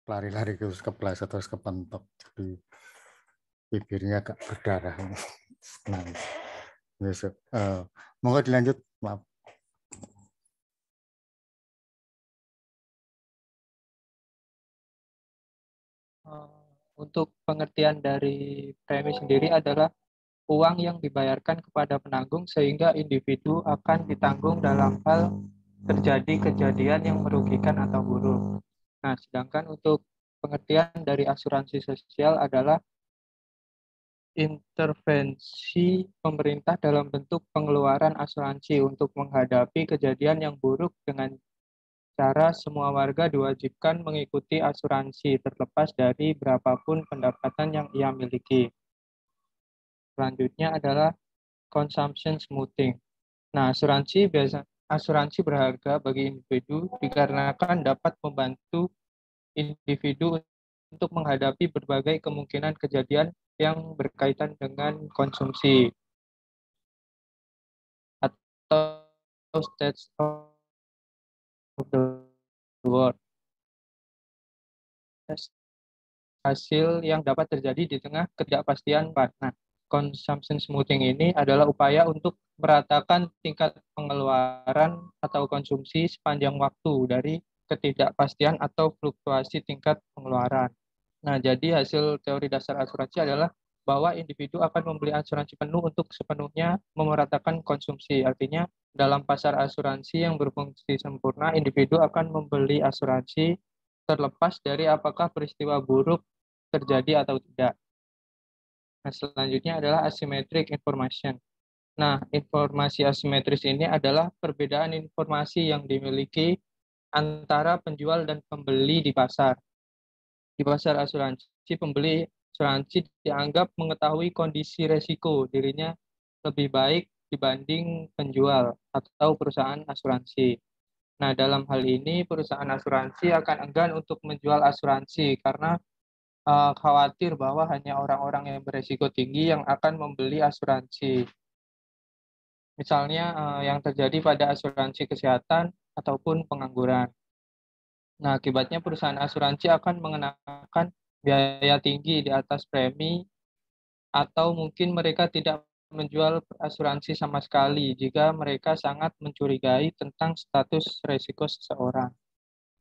lari-lari terus kepleset terus kepentok jadi bibirnya agak berdarah. Nangis. Besok, monggo dilanjut, maaf. Untuk pengertian dari premi sendiri adalah uang yang dibayarkan kepada penanggung sehingga individu akan ditanggung dalam hal terjadi kejadian yang merugikan atau buruk. Nah, sedangkan untuk pengertian dari asuransi sosial adalah intervensi pemerintah dalam bentuk pengeluaran asuransi untuk menghadapi kejadian yang buruk dengan cara semua warga diwajibkan mengikuti asuransi terlepas dari berapapun pendapatan yang ia miliki. Selanjutnya adalah consumption smoothing. Nah, asuransi berharga bagi individu dikarenakan dapat membantu individu untuk menghadapi berbagai kemungkinan kejadian yang berkaitan dengan konsumsi atau states of the world. Hasil yang dapat terjadi di tengah ketidakpastian. Nah, consumption smoothing ini adalah upaya untuk meratakan tingkat pengeluaran atau konsumsi sepanjang waktu dari ketidakpastian atau fluktuasi tingkat pengeluaran. Nah, jadi hasil teori dasar asuransi adalah bahwa individu akan membeli asuransi penuh untuk sepenuhnya memeratakan konsumsi. Artinya, dalam pasar asuransi yang berfungsi sempurna, individu akan membeli asuransi terlepas dari apakah peristiwa buruk terjadi atau tidak. Nah, selanjutnya adalah asymmetric information. Nah, informasi asimetris ini adalah perbedaan informasi yang dimiliki antara penjual dan pembeli di pasar. Di pasar asuransi, pembeli asuransi dianggap mengetahui kondisi resiko dirinya lebih baik dibanding penjual atau perusahaan asuransi. Nah, dalam hal ini perusahaan asuransi akan enggan untuk menjual asuransi karena khawatir bahwa hanya orang-orang yang beresiko tinggi yang akan membeli asuransi. Misalnya yang terjadi pada asuransi kesehatan ataupun pengangguran. Nah, akibatnya perusahaan asuransi akan mengenakan biaya tinggi di atas premi atau mungkin mereka tidak menjual asuransi sama sekali jika mereka sangat mencurigai tentang status risiko seseorang.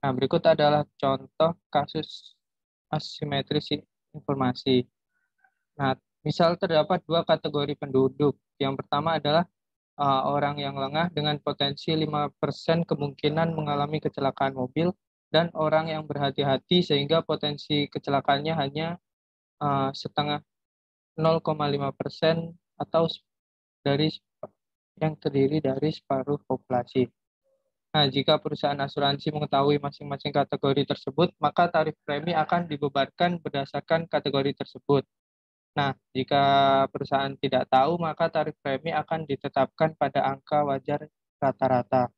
Nah, berikut adalah contoh kasus asimetris informasi. Nah, misal terdapat dua kategori penduduk. Yang pertama adalah orang yang lengah dengan potensi 5% kemungkinan mengalami kecelakaan mobil dan orang yang berhati-hati sehingga potensi kecelakaannya hanya setengah 0,5% atau dari yang terdiri dari separuh populasi. Nah, jika perusahaan asuransi mengetahui masing-masing kategori tersebut, maka tarif premi akan dibebankan berdasarkan kategori tersebut. Nah, jika perusahaan tidak tahu, maka tarif premi akan ditetapkan pada angka wajar rata-rata.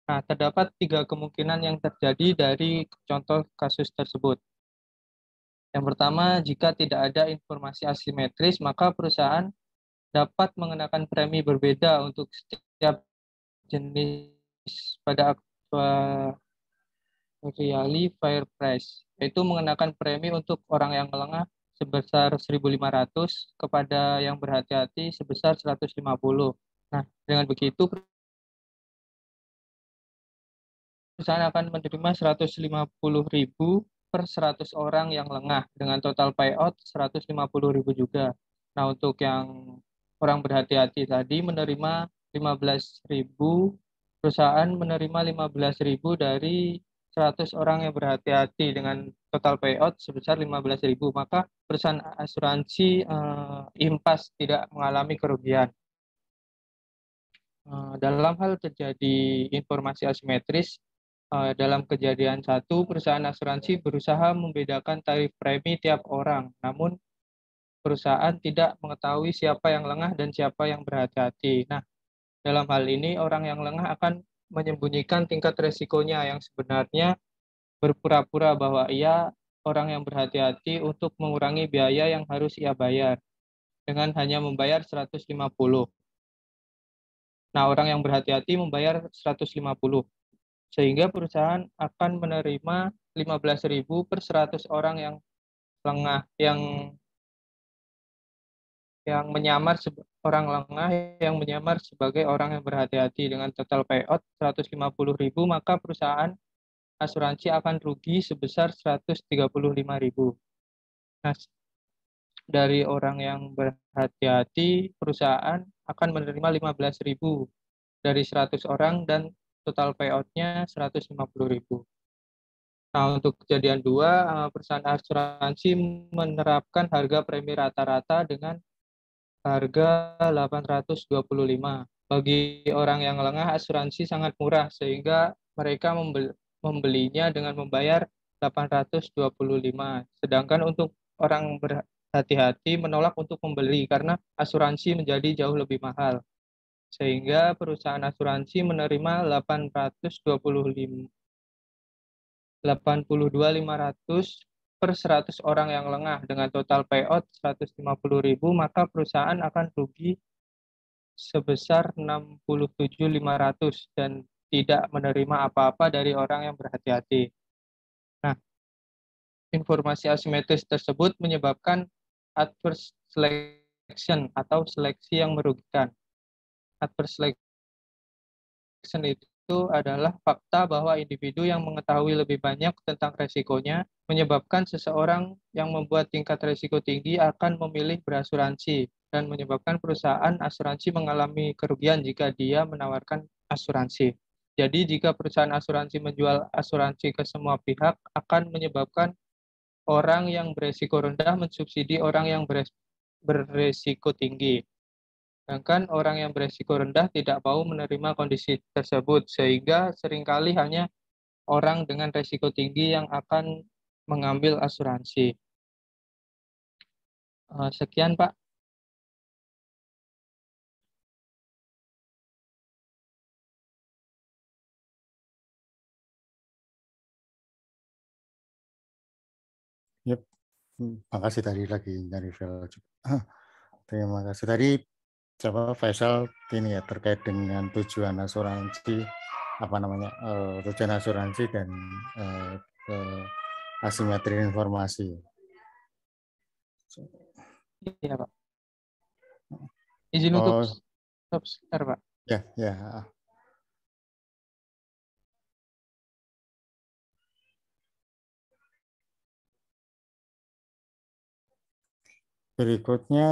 Nah, terdapat 3 kemungkinan yang terjadi dari contoh kasus tersebut. Yang pertama, jika tidak ada informasi asimetris, maka perusahaan dapat mengenakan premi berbeda untuk setiap jenis pada actuarially fair price, yaitu mengenakan premi untuk orang yang lengah sebesar 1.500 kepada yang berhati-hati sebesar 150. Nah, dengan begitu perusahaan akan menerima 150.000 per 100 orang yang lengah dengan total payout 150.000 juga. Nah, untuk yang orang berhati-hati tadi menerima 15.000, perusahaan menerima 15.000 dari 100 orang yang berhati-hati dengan total payout sebesar 15.000, maka perusahaan asuransi impas tidak mengalami kerugian. Dalam hal terjadi informasi asimetris, dalam kejadian satu, perusahaan asuransi berusaha membedakan tarif premi tiap orang, namun perusahaan tidak mengetahui siapa yang lengah dan siapa yang berhati-hati. Nah, dalam hal ini orang yang lengah akan menyembunyikan tingkat resikonya yang sebenarnya berpura-pura bahwa ia orang yang berhati-hati untuk mengurangi biaya yang harus ia bayar dengan hanya membayar 150. Nah, orang yang berhati-hati membayar 150. Sehingga perusahaan akan menerima 15.000 per 100 orang yang lengah, yang menyamar orang lengah yang menyamar sebagai orang yang berhati-hati dengan total payout 150.000, maka perusahaan asuransi akan rugi sebesar 135.000. Nah, dari orang yang berhati-hati, perusahaan akan menerima 15.000 dari 100 orang dan total payout-nya 150.000. Nah, untuk kejadian 2, perusahaan asuransi menerapkan harga premi rata-rata dengan harga 825. Bagi orang yang lengah, asuransi sangat murah sehingga mereka membelinya dengan membayar 825. Sedangkan untuk orang berhati-hati menolak untuk membeli karena asuransi menjadi jauh lebih mahal. Sehingga perusahaan asuransi menerima 82.500 per 100 orang yang lengah dengan total payout 150.000, maka perusahaan akan rugi sebesar 67.500 dan tidak menerima apa-apa dari orang yang berhati-hati. Nah, informasi asimetris tersebut menyebabkan adverse selection atau seleksi yang merugikan. Adverse selection itu adalah fakta bahwa individu yang mengetahui lebih banyak tentang resikonya menyebabkan seseorang yang membuat tingkat resiko tinggi akan memilih berasuransi dan menyebabkan perusahaan asuransi mengalami kerugian jika dia menawarkan asuransi. Jadi jika perusahaan asuransi menjual asuransi ke semua pihak akan menyebabkan orang yang beresiko rendah mensubsidi orang yang beresiko tinggi. Sedangkan orang yang beresiko rendah tidak mau menerima kondisi tersebut, sehingga seringkali hanya orang dengan resiko tinggi yang akan mengambil asuransi. Sekian, Pak. Yep. Makasih tadi lagi dari Vel juga. Terima kasih tadi coba Faisal ini ya terkait dengan tujuan asuransi apa namanya tujuan asuransi dan asimetri informasi. Iya, Pak. Izin untuk Oh, stop sebentar, Pak. ya, ya. Berikutnya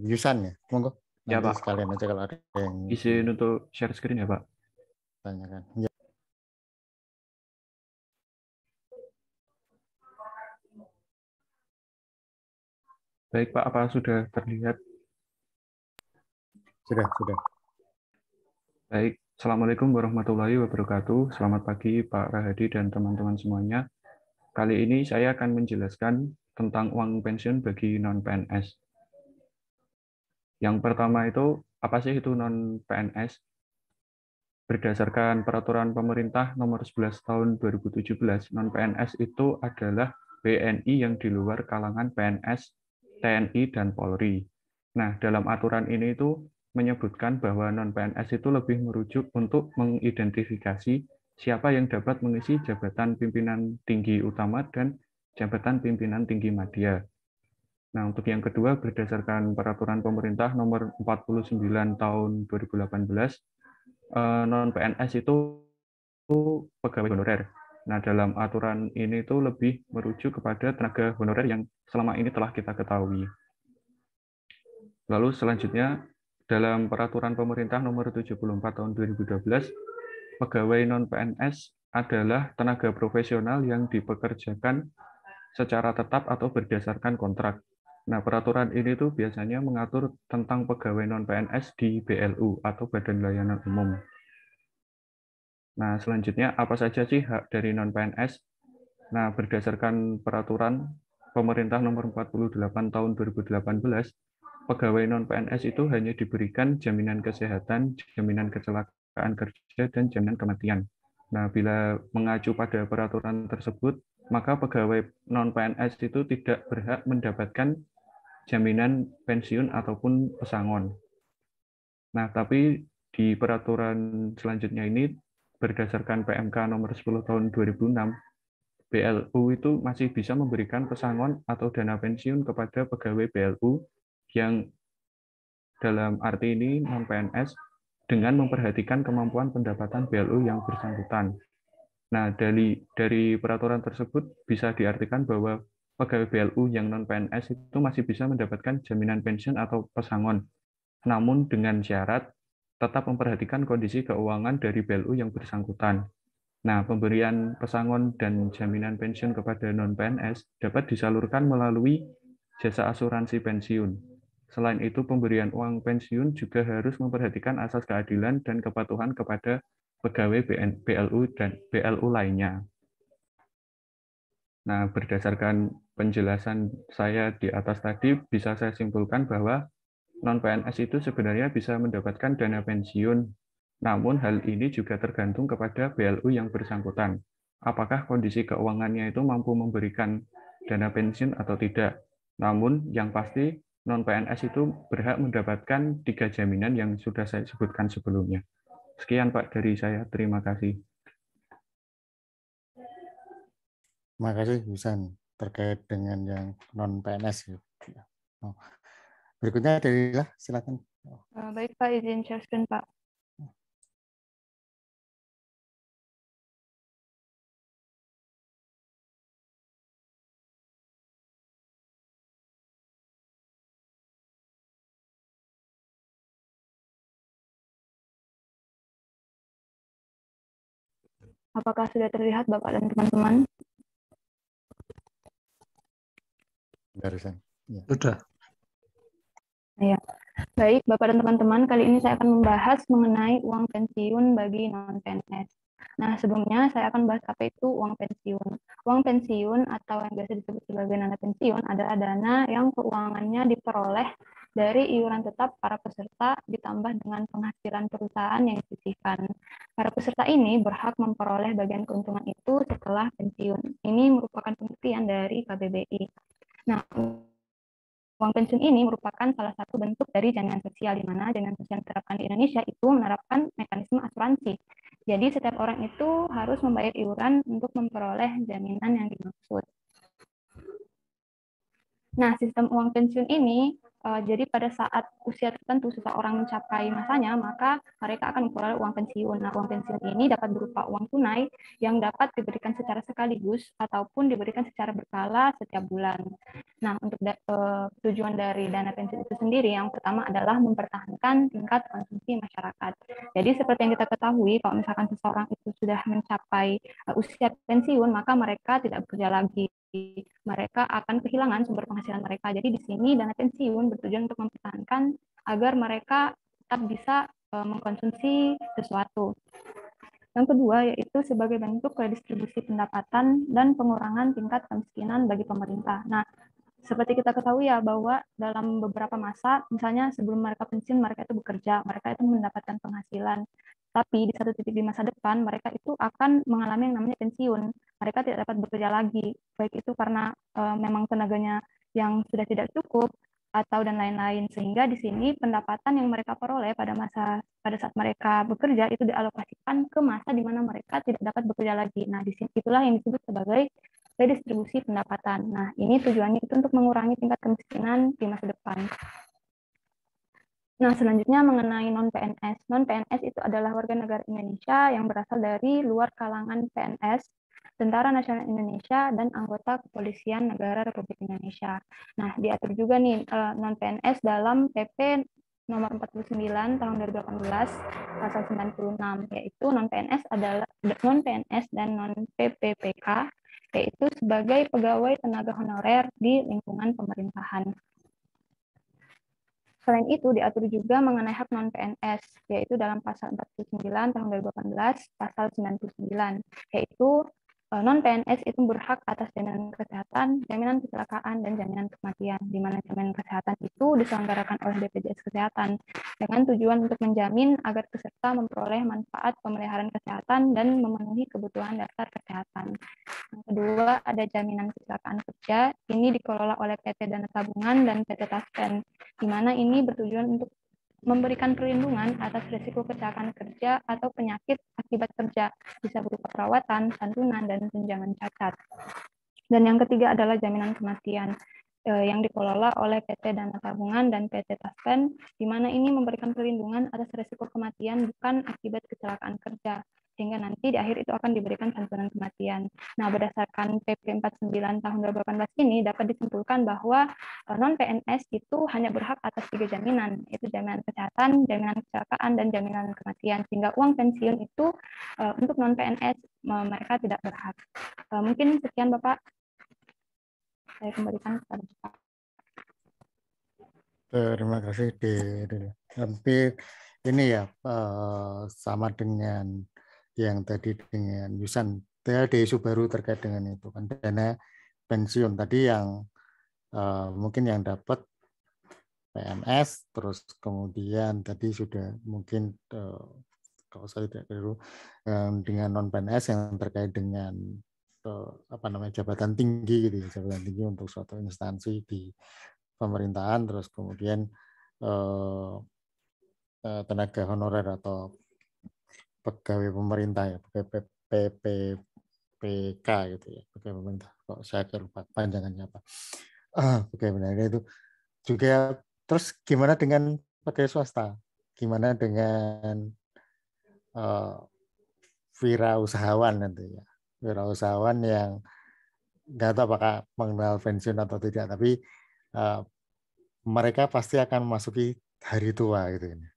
Yusan ya, monggo. Ya, Nanti Pak. sekalian aja kalau ada yang Izin untuk share screen ya, Pak. ditanyakan. Ya. Baik, Pak, apa sudah terlihat? Sudah. Baik, Assalamualaikum warahmatullahi wabarakatuh. Selamat pagi, Pak Rahadi dan teman-teman semuanya. Kali ini saya akan menjelaskan tentang uang pensiun bagi non-PNS. Yang pertama itu, apa sih itu non-PNS? Berdasarkan peraturan pemerintah nomor 11 tahun 2017, non-PNS itu adalah WNI yang di luar kalangan PNS, TNI, dan Polri. Nah, dalam aturan ini itu menyebutkan bahwa non-PNS itu lebih merujuk untuk mengidentifikasi siapa yang dapat mengisi jabatan pimpinan tinggi utama dan jabatan pimpinan tinggi madya. Nah, untuk yang kedua, berdasarkan peraturan pemerintah nomor 49 tahun 2018, non-PNS itu pegawai honorer. Nah, dalam aturan ini itu lebih merujuk kepada tenaga honorer yang selama ini telah kita ketahui. Lalu selanjutnya, dalam peraturan pemerintah nomor 74 tahun 2012, pegawai non-PNS adalah tenaga profesional yang dipekerjakan secara tetap atau berdasarkan kontrak. Nah, peraturan ini tuh biasanya mengatur tentang pegawai non-PNS di BLU atau Badan Layanan Umum. Nah, selanjutnya apa saja sih hak dari non-PNS? Nah, berdasarkan peraturan pemerintah nomor 48 tahun 2018, pegawai non-PNS itu hanya diberikan jaminan kesehatan, jaminan kecelakaan kerja, dan jaminan kematian. Nah, bila mengacu pada peraturan tersebut, maka pegawai non-PNS itu tidak berhak mendapatkan jaminan pensiun ataupun pesangon. Nah, tapi di peraturan selanjutnya ini, berdasarkan PMK nomor 10 tahun 2006, BLU itu masih bisa memberikan pesangon atau dana pensiun kepada pegawai BLU yang dalam arti ini non-PNS dengan memperhatikan kemampuan pendapatan BLU yang bersangkutan. Nah, dari peraturan tersebut bisa diartikan bahwa pegawai BLU yang non-PNS itu masih bisa mendapatkan jaminan pensiun atau pesangon, namun dengan syarat tetap memperhatikan kondisi keuangan dari BLU yang bersangkutan. Nah, pemberian pesangon dan jaminan pensiun kepada non-PNS dapat disalurkan melalui jasa asuransi pensiun. Selain itu, pemberian uang pensiun juga harus memperhatikan asas keadilan dan kepatuhan kepada pegawai BLU dan BLU lainnya. Nah, berdasarkan penjelasan saya di atas tadi, bisa saya simpulkan bahwa non-PNS itu sebenarnya bisa mendapatkan dana pensiun, namun hal ini juga tergantung kepada BLU yang bersangkutan. Apakah kondisi keuangannya itu mampu memberikan dana pensiun atau tidak. Namun yang pasti non-PNS itu berhak mendapatkan 3 jaminan yang sudah saya sebutkan sebelumnya. Sekian Pak dari saya, terima kasih. Terima kasih Husan terkait dengan yang non PNS. Berikutnya dari Lila, silakan. Baik Pak, izin share screen Pak. Apakah sudah terlihat Bapak dan teman-teman? Barusan. Ya. Sudah. Ya. Baik, Bapak dan teman-teman, kali ini saya akan membahas mengenai uang pensiun bagi non-PNS. Nah, sebelumnya saya akan bahas apa itu uang pensiun. Uang pensiun atau yang biasa disebut sebagai dana pensiun adalah dana yang keuangannya diperoleh dari iuran tetap para peserta ditambah dengan penghasilan perusahaan yang disisihkan. Para peserta ini berhak memperoleh bagian keuntungan itu setelah pensiun. Ini merupakan pengertian dari KBBI. Nah, uang pensiun ini merupakan salah satu bentuk dari jaminan sosial, di mana jaminan sosial yang diterapkan di Indonesia itu menerapkan mekanisme asuransi. Jadi setiap orang itu harus membayar iuran untuk memperoleh jaminan yang dimaksud. Nah, sistem uang pensiun ini, jadi pada saat usia tertentu seseorang mencapai masanya, maka mereka akan memperoleh uang pensiun. Nah, uang pensiun ini dapat berupa uang tunai yang dapat diberikan secara sekaligus ataupun diberikan secara berkala setiap bulan. Nah, untuk tujuan dari dana pensiun itu sendiri, yang pertama adalah mempertahankan tingkat konsumsi masyarakat. Jadi seperti yang kita ketahui, kalau misalkan seseorang itu sudah mencapai usia pensiun, maka mereka tidak bekerja lagi. Mereka akan kehilangan sumber penghasilan mereka. Jadi di sini dana pensiun bertujuan untuk mempertahankan agar mereka tetap bisa mengkonsumsi sesuatu. Yang kedua yaitu sebagai bentuk redistribusi pendapatan dan pengurangan tingkat kemiskinan bagi pemerintah. Nah, seperti kita ketahui ya bahwa dalam beberapa masa, misalnya sebelum mereka pensiun, mereka itu bekerja, mereka itu mendapatkan penghasilan. Tapi di satu titik di masa depan, mereka itu akan mengalami yang namanya pensiun. Mereka tidak dapat bekerja lagi, baik itu karena memang tenaganya yang sudah tidak cukup, atau dan lain-lain. Sehingga di sini pendapatan yang mereka peroleh pada saat mereka bekerja itu dialokasikan ke masa di mana mereka tidak dapat bekerja lagi. Nah, di sini itulah yang disebut sebagai redistribusi pendapatan. Nah, ini tujuannya itu untuk mengurangi tingkat kemiskinan di masa depan. Nah, selanjutnya mengenai non-PNS. Non-PNS itu adalah warga negara Indonesia yang berasal dari luar kalangan PNS, Tentara Nasional Indonesia, dan anggota Kepolisian Negara Republik Indonesia. Nah, diatur juga nih non-PNS dalam PP nomor 49 tahun 2018 pasal 96, yaitu non-PNS adalah non-PNS dan non-PPPK, yaitu sebagai pegawai tenaga honorer di lingkungan pemerintahan. Selain itu, diatur juga mengenai hak non-PNS, yaitu dalam pasal 49 tahun 2018, pasal 99, yaitu non-PNS itu berhak atas jaminan kesehatan, jaminan kecelakaan, dan jaminan kematian, di mana jaminan kesehatan itu diselenggarakan oleh BPJS Kesehatan dengan tujuan untuk menjamin agar peserta memperoleh manfaat pemeliharaan kesehatan dan memenuhi kebutuhan dasar kesehatan. Yang kedua, ada jaminan kecelakaan kerja. Ini dikelola oleh PT Dana Tabungan dan PT Taspen, di mana ini bertujuan untuk memberikan perlindungan atas risiko kecelakaan kerja atau penyakit akibat kerja, bisa berupa perawatan, santunan, dan tunjangan cacat. Dan yang ketiga adalah jaminan kematian yang dikelola oleh PT Dana Tabungan dan PT Taspen, di mana ini memberikan perlindungan atas risiko kematian bukan akibat kecelakaan kerja, sehingga nanti di akhir itu akan diberikan santunan kematian. Nah, berdasarkan PP 49 tahun 2018 ini dapat disimpulkan bahwa non-PNS itu hanya berhak atas 3 jaminan, yaitu jaminan kesehatan, jaminan kecelakaan, dan jaminan kematian, sehingga uang pensiun itu untuk non-PNS mereka tidak berhak. Mungkin sekian Bapak. Saya kembalikan kepada Bapak. Terima kasih, hampir ini ya sama dengan yang tadi dengan Yusan. Ada isu baru terkait dengan itu kan, dana pensiun tadi yang mungkin yang dapat PNS, terus kemudian tadi sudah mungkin kalau saya tidak keliru dengan non PNS yang terkait dengan apa namanya jabatan tinggi gitu ya, jabatan tinggi untuk suatu instansi di pemerintahan, terus kemudian tenaga honorer atau pegawai pemerintah ya, PPK gitu ya, pegawai pemerintah. Kok saya lupa panjangannya apa? Pegawai pemerintah itu juga. Terus gimana dengan pegawai swasta? Gimana dengan wirausahawan nanti ya? Wirausahawan yang nggak tahu apakah mengenal pensiun atau tidak, tapi mereka pasti akan memasuki hari tua gitu ini.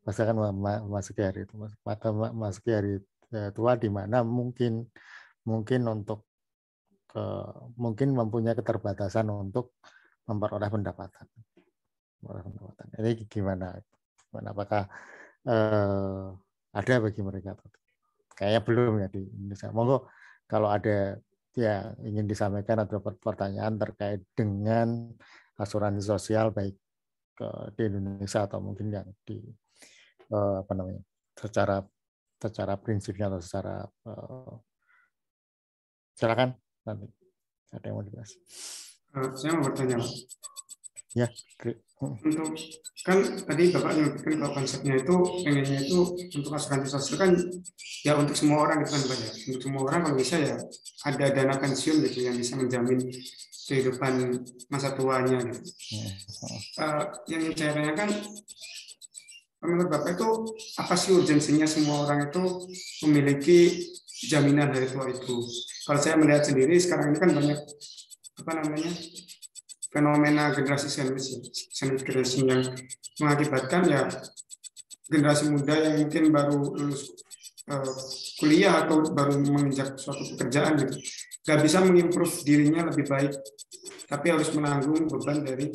Pasti akan memasuki hari itu, memasuki hari tua di mana mungkin untuk mungkin mempunyai keterbatasan untuk memperoleh pendapatan. Ini gimana? Apakah ada bagi mereka? Kayaknya belum ya di Indonesia. Monggo kalau ada ya ingin disampaikan atau pertanyaan terkait dengan asuransi sosial baik di Indonesia atau mungkin yang di apa namanya secara prinsipnya atau secara silakan nanti ada yang mau dibahas. Saya mau bertanya, ya. Untuk kan tadi Bapak menyebutkan bahwa konsepnya itu pengennya itu untuk asuransi sosial kan ya untuk semua orang itu kan banyak, untuk semua orang kalau bisa ya ada dana pensiun gitu yang bisa menjamin kehidupan masa tuanya gitu. Yang saya tanyakan menurut Bapak itu apa sih urgensinya semua orang itu memiliki jaminan hari tua itu? Kalau saya melihat sendiri sekarang ini kan banyak apa namanya fenomena generasi sandwich generation yang mengakibatkan ya generasi muda yang mungkin baru lulus kuliah atau baru menginjak suatu pekerjaan gitu, nggak bisa mengimprove dirinya lebih baik, tapi harus menanggung beban dari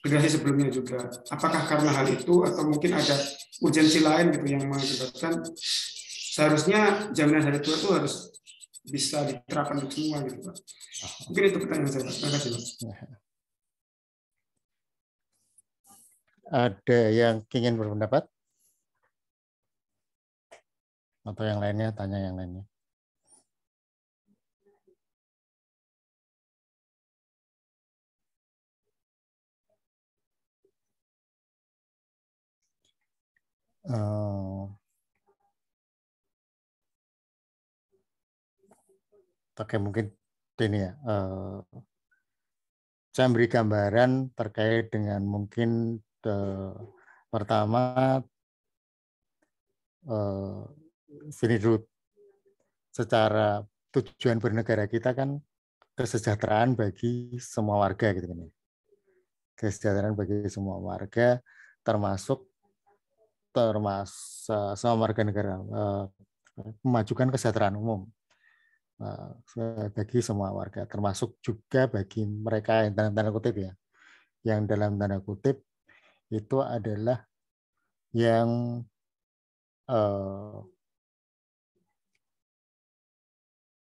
generasi sebelumnya juga. Apakah karena hal itu atau mungkin ada urgensi lain gitu yang mengakibatkan seharusnya jaminan hari tua itu harus bisa diterapkan untuk semua gitu Pak. Mungkin itu pertanyaan saya. Terima kasih Pak. Ada yang ingin berpendapat? Atau yang lainnya, tanya yang lainnya. Oke, mungkin ini ya. Saya beri gambaran terkait dengan mungkin pertama sini dulu, secara tujuan bernegara kita kan kesejahteraan bagi semua warga gitu kan. Kesejahteraan bagi semua warga termasuk semua warga negara, memajukan kesejahteraan umum bagi semua warga, termasuk juga bagi mereka yang dalam tanda kutip ya, yang dalam tanda kutip itu adalah yang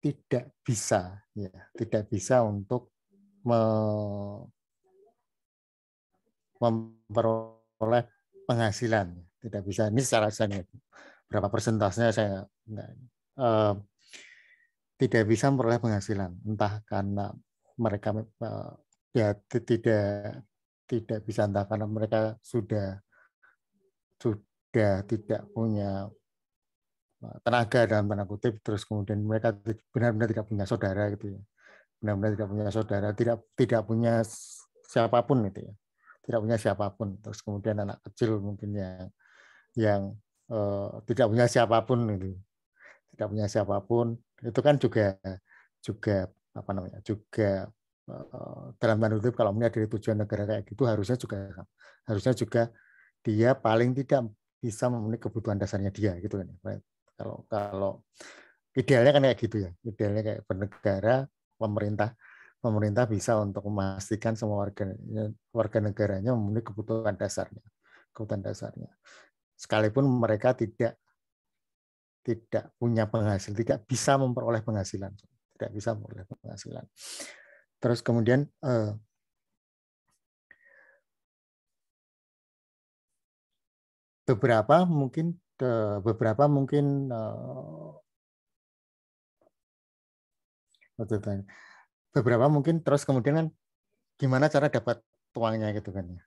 tidak bisa untuk memperoleh penghasilan, tidak bisa. Ini secara saya berapa persentasenya saya enggak, tidak bisa memperoleh penghasilan, entah karena mereka ya tidak bisa, entah karena mereka sudah sudah tidak punya tenaga dalam tanda kutip, terus kemudian mereka benar-benar tidak punya saudara gitu ya, benar-benar tidak punya saudara, tidak punya siapapun gitu ya, tidak punya siapapun, terus kemudian anak kecil mungkin yang tidak punya siapapun gitu, tidak punya siapapun, itu kan juga apa namanya, juga dalam tanda kutip kalau melihat dari tujuan negara kayak gitu harusnya juga dia paling tidak bisa memenuhi kebutuhan dasarnya dia gitu kan. Kalau idealnya kan kayak gitu ya, idealnya kayak bernegara, pemerintah bisa untuk memastikan semua warga negaranya memenuhi kebutuhan dasarnya. Sekalipun mereka tidak punya penghasilan, tidak bisa memperoleh penghasilan, Terus kemudian beberapa mungkin terus kemudian kan gimana cara dapat uangnya gitu kan ya,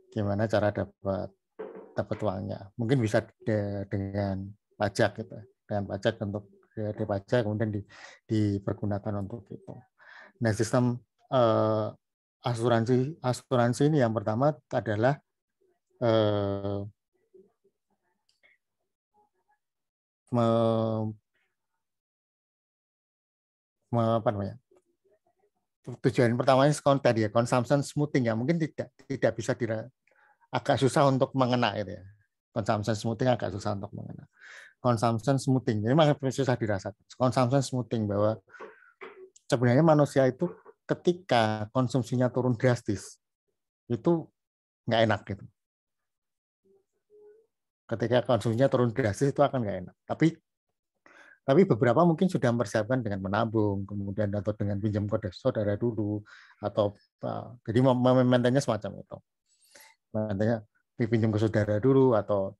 gimana cara dapat uangnya, mungkin bisa dengan pajak gitu, dengan pajak untuk dari pajak kemudian dipergunakan untuk itu. Nah, sistem asuransi ini yang pertama adalah apa namanya, tujuan pertamanya tadi ya, consumption smoothing ya, mungkin tidak bisa agak susah untuk mengena itu ya. Consumption smoothing agak susah untuk mengena. Consumption smoothing, ini memang susah dirasakan. Consumption smoothing, bahwa sebenarnya manusia itu ketika konsumsinya turun drastis, itu nggak enak gitu. Ketika konsumsinya turun drastis itu akan nggak enak. Tapi beberapa mungkin sudah mempersiapkan dengan menabung, kemudian atau dengan pinjam ke saudara dulu, atau jadi memaintennya semacam itu. Nantinya dipinjam ke saudara dulu atau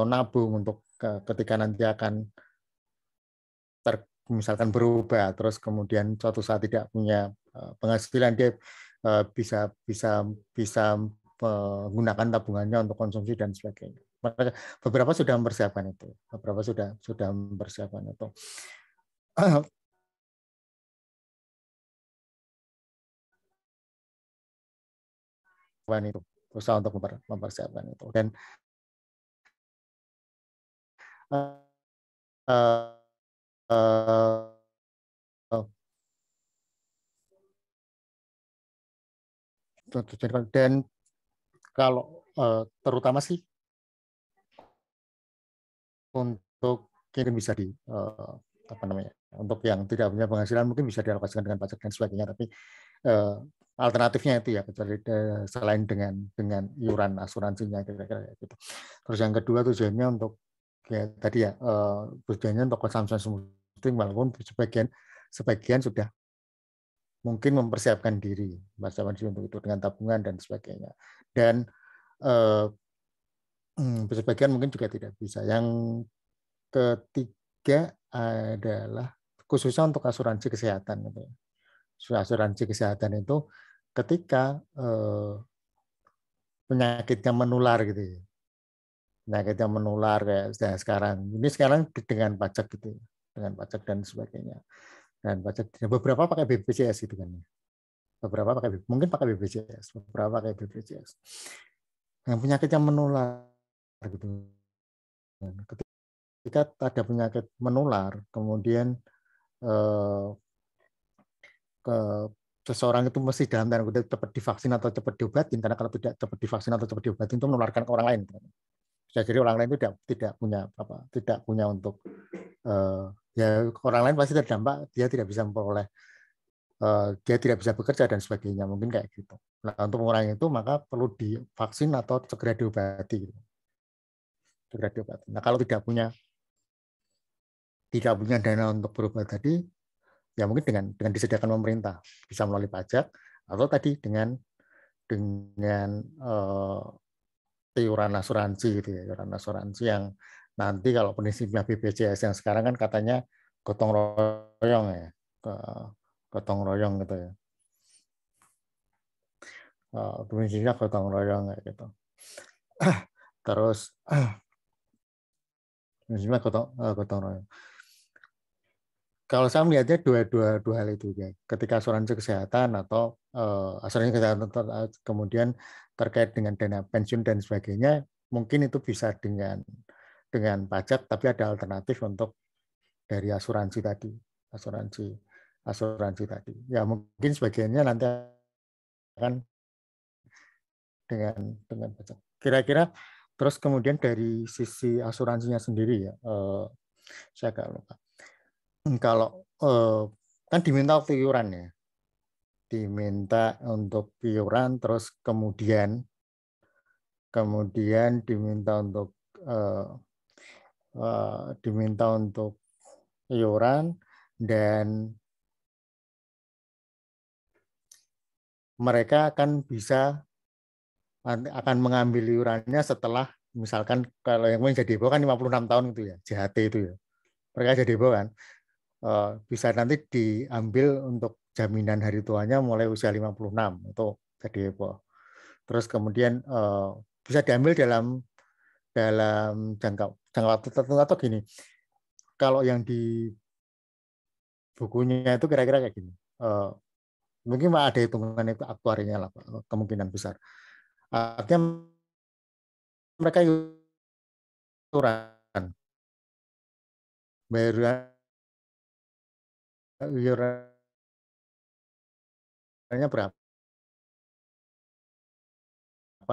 nabung untuk ketika nanti akan misalkan berubah, terus kemudian suatu saat tidak punya penghasilan, dia bisa menggunakan tabungannya untuk konsumsi dan sebagainya. Beberapa sudah mempersiapkan itu, sudah mempersiapkan itu. Itu usaha untuk mempersiapkan itu, dan dan kalau terutama sih untuk mungkin bisa apa namanya, untuk yang tidak punya penghasilan mungkin bisa dialokasikan dengan pajak dan sebagainya, tapi alternatifnya itu ya, kecuali selain dengan iuran asuransinya kira-kira gitu. Terus yang kedua tujuannya untuk ya tadi ya, tujuannya untuk consumption smoothing, walaupun sebagian sudah mungkin mempersiapkan diri untuk itu dengan tabungan dan sebagainya, dan sebagian mungkin juga tidak bisa. Yang ketiga adalah khususnya untuk asuransi kesehatan. Asuransi kesehatan itu ketika penyakitnya menular gitu ya, penyakitnya menular kayak sekarang dengan pajak gitu, dengan pajak dan sebagainya, dan pajak beberapa pakai BPJS gitu kan, beberapa mungkin pakai BPJS, beberapa pakai BPJS. Yang penyakit yang menular gitu, ketika ada penyakit menular, kemudian seseorang itu mesti dalam tanda kutip cepat divaksin atau cepat diobatin, karena kalau tidak cepat divaksin atau cepat diobatin itu menularkan ke orang lain. Jadi orang lain itu tidak punya untuk ya, orang lain pasti terdampak, dia tidak bisa memperoleh, dia tidak bisa bekerja dan sebagainya, mungkin kayak gitu. Nah, untuk mengurangi itu maka perlu divaksin atau segera diobati. Nah, kalau tidak punya dana untuk berobat tadi, ya mungkin dengan disediakan pemerintah, bisa melalui pajak atau tadi dengan iuran asuransi gitu ya, iuran asuransi yang nanti kalau prinsipnya BPJS yang sekarang kan katanya gotong royong ya, gotong royong gitu ya, prinsipnya gotong royong gitu. Terus kalau saya melihatnya dua hal itu ya. Ketika asuransi kesehatan atau asuransi kesehatan kemudian terkait dengan dana pensiun dan sebagainya, mungkin itu bisa dengan pajak, tapi ada alternatif untuk dari asuransi tadi, asuransi tadi. Ya mungkin sebagiannya nanti akan dengan pajak. Kira-kira terus kemudian dari sisi asuransinya sendiri ya, saya agak lupa. Kalau kan diminta waktu iuran ya, diminta untuk iuran, terus kemudian diminta untuk iuran, dan mereka akan mengambil iurannya setelah, misalkan kalau yang jadi debo kan 56 tahun itu ya, JHT itu ya, mereka jadi debo kan. Bisa nanti diambil untuk jaminan hari tuanya mulai usia 56 itu jadi EPO. Terus kemudian bisa diambil dalam jangka waktu tertentu atau gini. Kalau yang di bukunya itu kira-kira kayak gini. Mungkin ada hitungan itu aktuarinya lah, kemungkinan besar. Artinya mereka iurannya berapa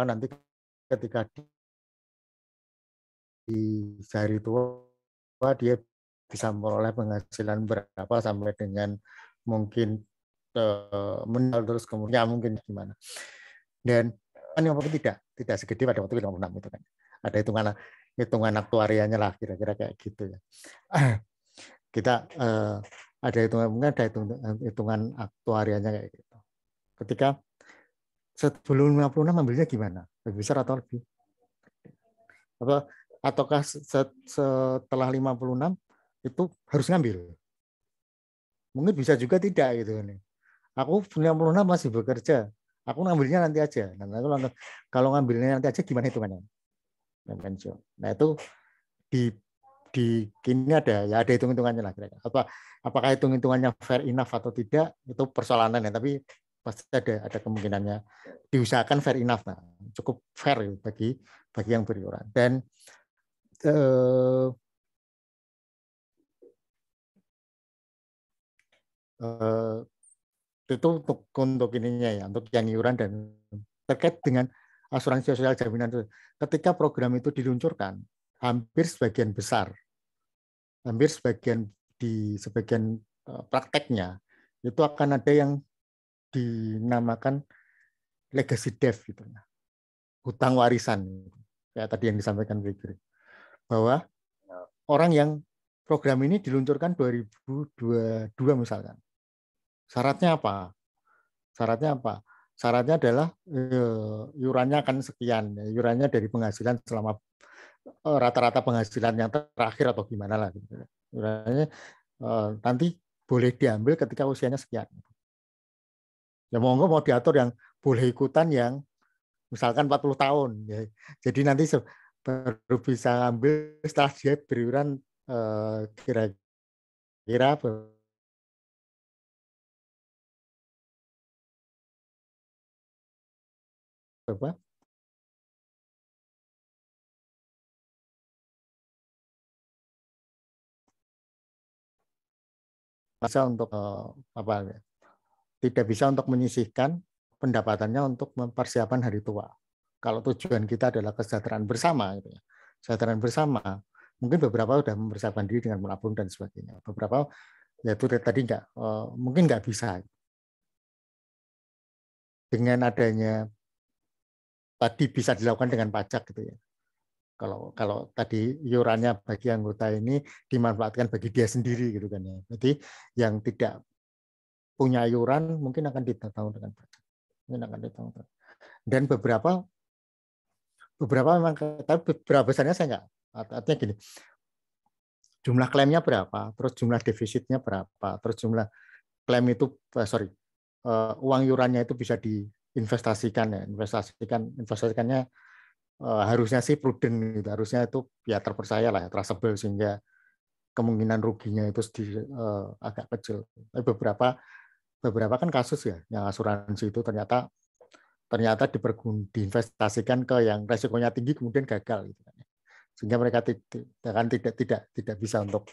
nanti ketika di hari tua dia bisa memperoleh penghasilan berapa sampai dengan mungkin meninggal, terus kemudian mungkin gimana. Dan kan tidak segede pada waktu 56 itu kan. Ada hitungan aktuarianya lah, kira-kira kayak gitu ya. Kita ada hitungan aktuarianya kayak gitu. Ketika sebelum 56 ambilnya gimana? Lebih besar atau lebih? Ataukah setelah 56 itu harus ngambil? Mungkin bisa juga tidak gitu nih. Aku 56 masih bekerja, aku ngambilnya nanti aja. Nah, kalau ngambilnya nanti aja gimana hitungannya? Pensiun. Nah, itu di kini ada hitung-hitungannya lah kira-kira. Apakah hitung-hitungannya fair enough atau tidak, itu persoalannya, tapi pasti ada kemungkinannya. Diusahakan fair enough, nah, cukup fair bagi yang beriuran. Dan itu untuk ininya ya, untuk yang iuran. Dan terkait dengan asuransi sosial jaminan itu, ketika program itu diluncurkan, hampir sebagian di sebagian prakteknya itu akan ada yang dinamakan legacy debt gitu, hutang warisan, kayak tadi yang disampaikan Fikri, bahwa orang yang program ini diluncurkan 2022 misalkan, syaratnya apa? Syaratnya adalah iurannya akan sekian, iurannya dari penghasilan selama rata-rata penghasilan yang terakhir atau gimana lah. Iurannya nanti boleh diambil ketika usianya sekian. Ya monggo mau diatur yang boleh ikutan yang misalkan 40 tahun. Ya. Jadi nanti baru bisa ambil setelah dia beriuran kira-kira berapa? Bisa untuk tidak bisa untuk menyisihkan pendapatannya untuk mempersiapkan hari tua. Kalau tujuan kita adalah kesejahteraan bersama, gitu ya. Kesejahteraan bersama, mungkin beberapa sudah mempersiapkan diri dengan menabung dan sebagainya. Beberapa yaitu tadi mungkin nggak bisa. Dengan adanya tadi bisa dilakukan dengan pajak gitu ya. Kalau tadi iurannya bagi anggota ini dimanfaatkan bagi dia sendiri gitu kan ya. Jadi yang tidak punya iuran mungkin akan ditanggung dengan pajak. Dan beberapa memang, tapi beberapa besarnya saya nggak. Artinya gini, jumlah klaimnya berapa, terus jumlah defisitnya berapa, terus jumlah klaim itu, uang iurannya itu bisa diinvestasikan ya, investasikannya harusnya sih prudent gitu. Harusnya itu ya terpercaya lah, trustable, sehingga kemungkinan ruginya itu agak kecil. Tapi beberapa kan kasus ya yang asuransi itu ternyata diinvestasikan ke yang resikonya tinggi kemudian gagal gitu kan. Sehingga mereka tidak bisa untuk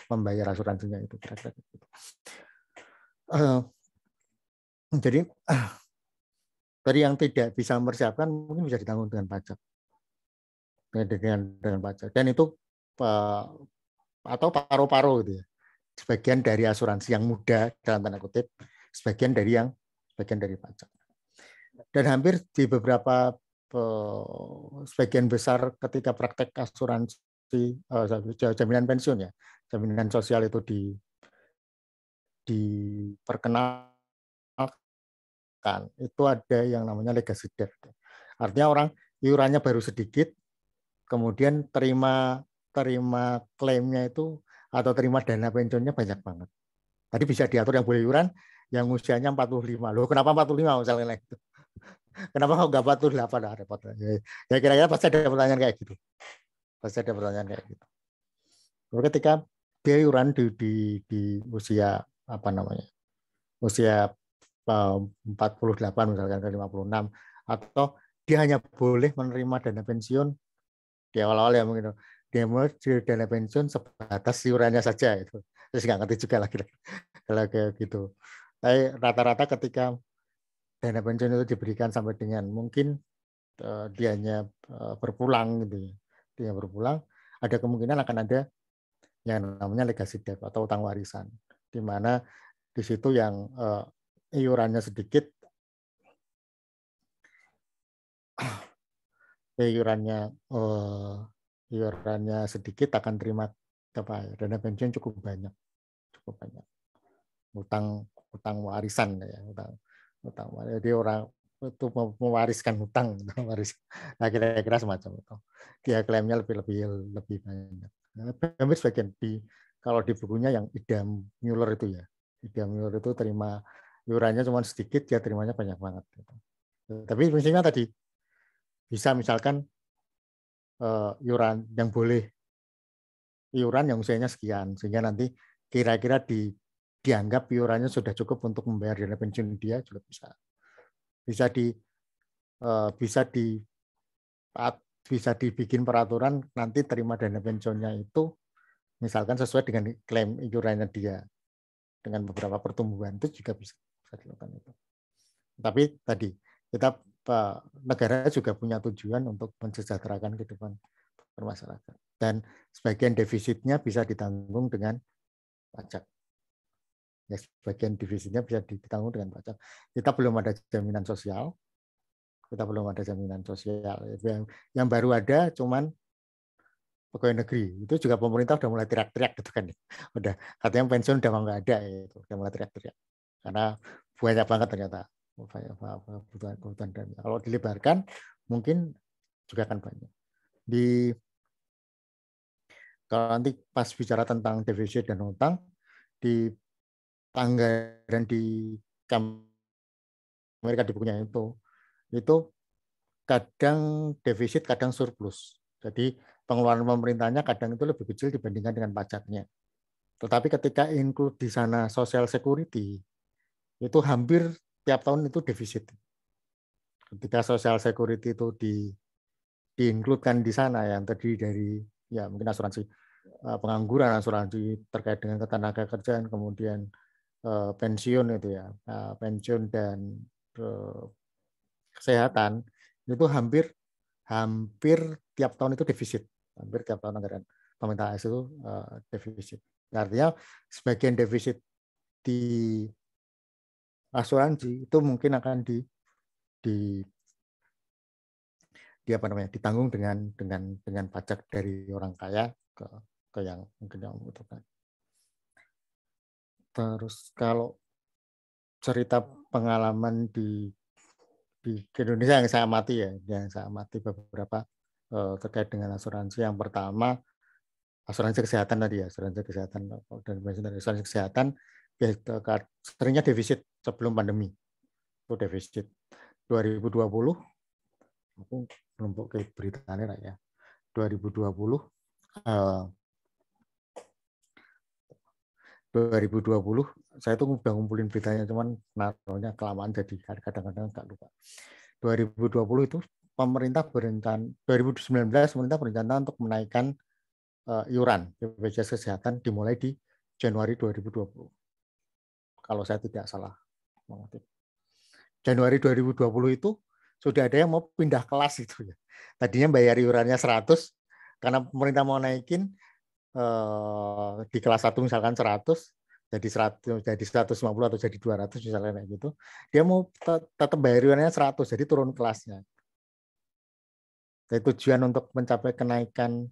membayar asuransinya itu kira-kira gitu. Jadi dari yang tidak bisa mempersiapkan mungkin bisa ditanggung dengan pajak. Dengan pajak. Dan itu atau paruh-paruh gitu ya. Sebagian dari asuransi yang mudah dalam tanda kutip, sebagian dari pajak. Dan hampir di beberapa sebagian besar ketika praktek asuransi jaminan pensiun ya, jaminan sosial itu diperkenalkan, itu ada yang namanya legacy debt. Artinya orang iurannya baru sedikit, kemudian terima klaimnya itu atau terima dana pensiunnya banyak banget. Tadi bisa diatur yang boleh iuran yang usianya 45. Loh, kenapa 45 misalnya itu? Kenapa kok nggak 48? Nah, repot. Ya kira-kira pasti ada pertanyaan kayak gitu. Lalu ketika dia iuran di usia apa namanya? Usia 48 misalkan ke 56, atau dia hanya boleh menerima dana pensiun di awal-awal ya mungkin dia mau dana pensiun sebatas iurannya saja itu. Terus nggak ngerti juga lagi kalau kayak gitu. Tapi rata-rata ketika dana pensiun itu diberikan sampai dengan mungkin dianya berpulang gitu ya. Dia berpulang, ada kemungkinan akan ada yang namanya legacy debt atau utang warisan, di mana di situ yang iurannya sedikit, iurannya sedikit akan terima dana pensiun cukup banyak. Utang warisan ya, utang. Jadi orang itu mewariskan hutang, nah kira-kira semacam itu. Dia klaimnya lebih banyak. Hampir sebagian kalau di bukunya yang Idam Müller itu ya, Idam Müller itu terima iurannya cuma sedikit, dia terimanya banyak banget. Tapi prinsipnya tadi bisa misalkan iuran yang boleh iuran yang usianya sekian, sehingga nanti kira-kira dianggap iurannya sudah cukup untuk membayar dana pensiun dia juga bisa dibikin peraturan nanti terima dana pensiunnya itu misalkan sesuai dengan klaim iurannya dia dengan beberapa pertumbuhan, itu juga bisa dilakukan itu. Tapi tadi kita negara juga punya tujuan untuk mensejahterakan kehidupan bermasyarakat, dan sebagian defisitnya bisa ditanggung dengan pajak. Ya, sebagian defisitnya bisa ditanggung dengan pajak. Kita belum ada jaminan sosial. Yang baru ada cuman pegawai negeri. Itu juga pemerintah udah mulai teriak-teriak gitu kan. Udah katanya pensiun udah nggak ada itu, udah mulai teriak-teriak. Karena banyak banget ternyata kebutuhan dan kalau dilebarkan mungkin juga akan banyak. Kalau nanti pas bicara tentang defisit dan utang, di anggaran di Amerika di bukunya itu kadang defisit, kadang surplus. Jadi pengeluaran pemerintahnya kadang itu lebih kecil dibandingkan dengan pajaknya. Tetapi ketika include di sana social security, itu hampir tiap tahun itu defisit. Ketika social security itu di-include-kan di sana, yang terdiri dari ya mungkin asuransi pengangguran, asuransi terkait dengan ketenaga kerjaan, kemudian pensiun itu ya, pensiun dan kesehatan, itu hampir tiap tahun itu defisit. Hampir tiap tahun anggaran pemerintah AS itu defisit. Artinya sebagian defisit di asuransi itu mungkin akan ditanggung dengan pajak dari orang kaya ke yang mungkin yang membutuhkan. Terus kalau cerita pengalaman di Indonesia yang saya amati beberapa terkait dengan asuransi. Yang pertama asuransi kesehatan tadi ya, asuransi kesehatan seringnya defisit sebelum pandemi. Itu defisit 2020 Aku belum ke beritanya lah ya. 2020 saya tuh udah ngumpulin beritanya, cuman naruhnya kelamaan jadi kadang-kadang nggak lupa. 2020 itu pemerintah berencana, 2019 pemerintah berencana untuk menaikkan iuran BPJS Kesehatan dimulai di Januari 2020. Kalau saya tidak salah. Januari 2020 itu sudah ada yang mau pindah kelas itu ya. Tadinya bayar iurannya 100, karena pemerintah mau naikin di kelas 1 misalkan 100, jadi 100, jadi 150 atau jadi 200 misalnya kayak gitu. Dia mau tetap bayar iurannya 100, jadi turun kelasnya. Jadi tujuan untuk mencapai kenaikan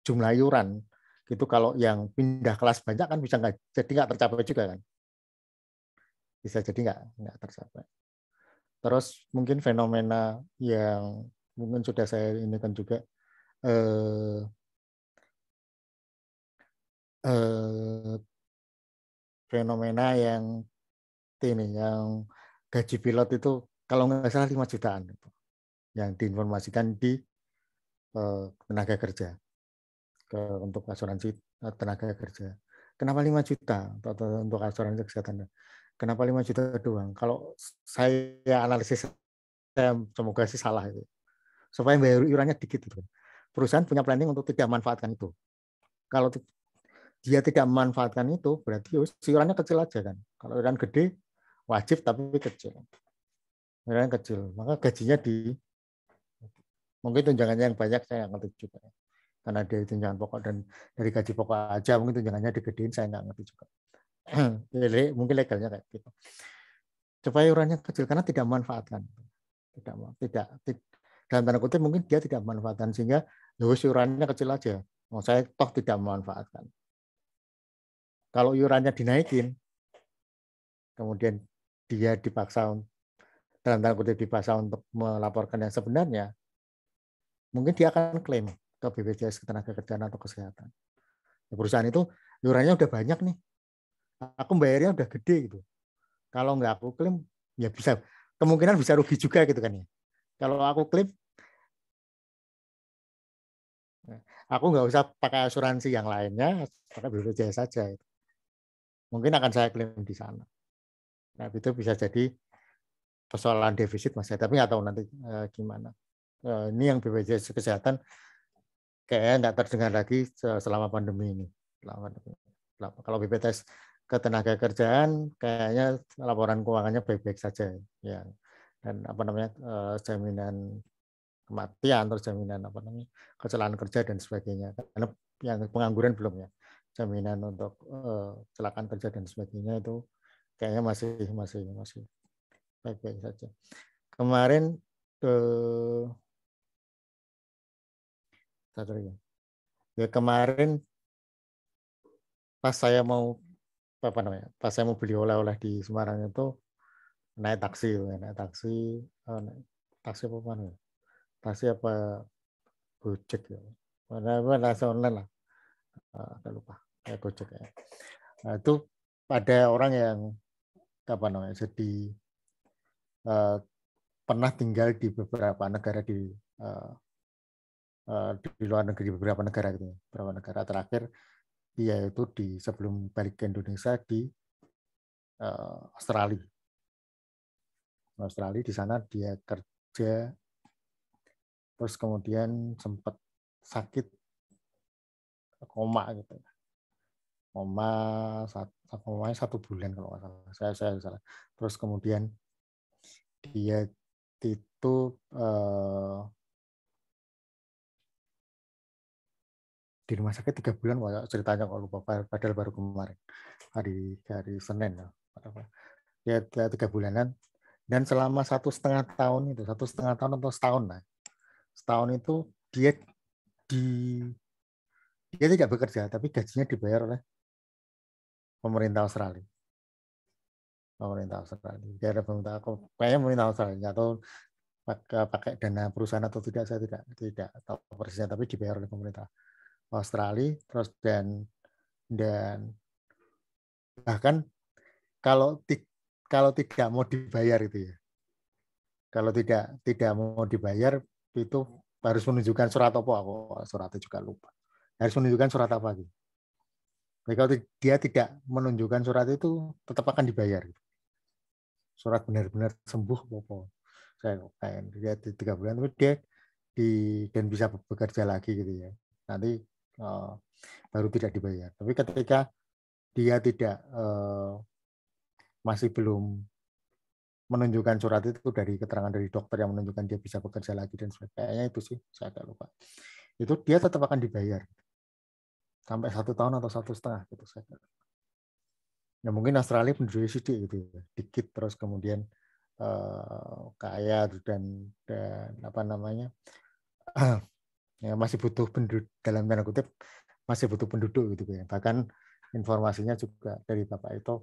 jumlah iuran itu, kalau yang pindah kelas banyak kan bisa nggak tercapai juga kan. Bisa jadi nggak tercapai. Terus mungkin fenomena yang mungkin sudah saya ini kan juga fenomena yang ini, yang gaji pilot itu kalau nggak salah 5 jutaan itu, yang diinformasikan di tenaga kerja untuk asuransi tenaga kerja. Kenapa 5 juta untuk asuransi kesehatan? Kenapa 5 juta doang? Kalau saya analisis, saya semoga sih salah itu. Supaya bayar iurannya dikit itu. Perusahaan punya planning untuk tidak memanfaatkan itu. Kalau dia tidak memanfaatkan itu, berarti iurannya kecil aja kan. Kalau iuran gede wajib tapi kecil. Iuran kecil, maka gajinya mungkin tunjangannya yang banyak saya nggak ngerti juga. Karena dari tunjangan pokok dan dari gaji pokok aja mungkin tunjangannya digedein, saya nggak ngerti juga. Mungkin legalnya kayak gitu. Supaya iurannya kecil karena tidak memanfaatkan. Tidak dalam tanda kutip mungkin dia tidak memanfaatkan, sehingga iurannya kecil aja. Saya toh tidak memanfaatkan. Kalau iurannya dinaikin, kemudian dia dipaksa, dalam tanda kutip dipaksa untuk melaporkan yang sebenarnya, mungkin dia akan klaim ke BPJS Ketenagakerjaan atau Kesehatan. Perusahaan itu iurannya udah banyak nih, aku bayarnya udah gede gitu. Kalau nggak aku klaim, ya bisa, kemungkinan bisa rugi juga gitu kan ya. Kalau aku klaim, aku nggak usah pakai asuransi yang lainnya, pakai BPJS saja. Mungkin akan saya klaim di sana. Nah, itu bisa jadi persoalan defisit Mas, tapi nggak tahu nanti gimana. Ini yang BPJS Kesehatan kayaknya nggak terdengar lagi selama pandemi ini. Kalau BPJS Ketenagakerjaan kayaknya laporan keuangannya baik-baik saja ya. Dan jaminan kematian, terus jaminan kecelakaan kerja dan sebagainya. Karena yang pengangguran belum ya. Jaminan untuk kecelakaan kerja dan sebagainya itu kayaknya masih baik-baik saja. Kemarin kemarin pas saya mau beli oleh-oleh di Semarang itu naik taksi apa Gojek ya, taksi online lah, agak lupa kayak Gojek ya. Nah, itu ada orang yang jadi pernah tinggal di beberapa negara di luar negeri, beberapa negara gitu, beberapa negara. Terakhir dia itu sebelum balik ke Indonesia di Australia. Di sana dia kerja, terus kemudian sempat sakit koma gitu, komanya 1 bulan kalau nggak salah, saya salah. Terus kemudian dia itu di rumah sakit 3 bulan, ceritanya kalau lupa, padahal baru kemarin hari Senin ya, 3 bulanan. Dan selama 1,5 tahun itu, 1,5 tahun atau setahun itu dia tidak bekerja, tapi gajinya dibayar oleh pemerintah Australia. Kayaknya pemerintah Australia, nggak tahu pakai dana perusahaan atau tidak, saya tidak tahu persisnya, tapi dibayar oleh pemerintah Australia. Terus dan bahkan kalau tidak mau dibayar itu ya, Kalau tidak mau dibayar itu harus menunjukkan surat apa, aku suratnya juga lupa. Harus menunjukkan surat apa gitu. Jadi kalau dia tidak menunjukkan surat itu tetap akan dibayar. Surat benar-benar sembuh apa. Saya kayak dia 3 bulan tapi dia dan bisa bekerja lagi gitu ya. Nanti baru tidak dibayar. Tapi ketika dia tidak masih belum menunjukkan surat itu dari keterangan dari dokter yang menunjukkan dia bisa bekerja lagi dan sebagainya, itu sih saya agak lupa. Itu dia tetap akan dibayar sampai 1 tahun atau 1,5 gitu saya. Ya mungkin Australia penduduknya sedikit gitu ya, dikit terus kemudian kaya dan apa namanya ya masih butuh penduduk, dalam tanda kutip masih butuh penduduk gitu ya. Bahkan informasinya juga dari Bapak itu